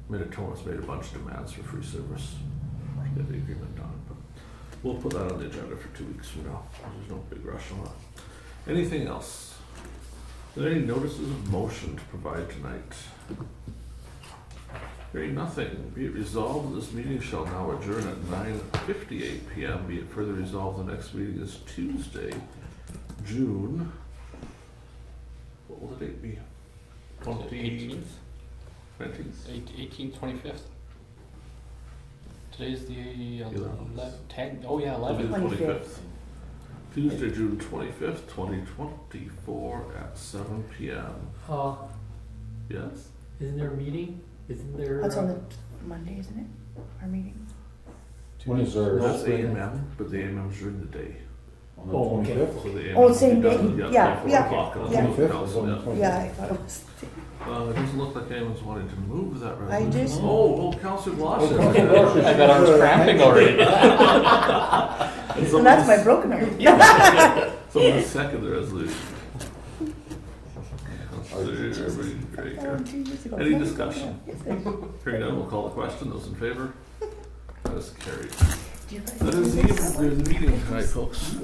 A: Minnetonka's made a bunch of demands for free service to get the agreement done. But we'll put that on the agenda for 2 weeks from now. There's no big rush on that. Anything else? Are there any notices of motion to provide tonight? Hearing nothing, be it resolved, this meeting shall now adjourn at 9:58 p.m. Be it further resolved, the next meeting is Tuesday, June. What will the date be?
G: 18th,
A: 20th?
G: 18th, 25th. Today's the
A: 11th.
G: 10th. Oh yeah,
A: It'll be
G: 11th.
A: the 25th. Tuesday, June 25th, 2024 at 7 p.m. Yes?
F: Isn't there a meeting? Isn't there?
B: That's on the Monday, isn't it? Our meeting?
E: When is our?
A: That's AMM, but the AMM's during the day.
E: On the
F: Oh, okay.
E: 25th?
A: So the AMM
B: Oh,
A: will
B: same
A: be
B: day.
A: done,
B: Yeah,
A: 4
B: yeah,
A: o'clock on the
B: yeah.
A: 25th,
E: 25th is on the 25th.
B: Yeah, I thought it was.
A: It doesn't look like anyone's wanting to move that
B: I
A: resolution.
B: just-
A: Oh, Councillor Blosha.
G: I got arms cramping already.
B: And that's my broken arm.
A: Someone second the resolution. Great.
B: Oh, 2 years ago.
A: Any discussion?
B: Yes, there is.
A: Hearing none, we'll call the question. Those in favor? That is carried.
B: Do you guys
A: That is
B: do
A: the
B: this?
A: meeting tonight, folks.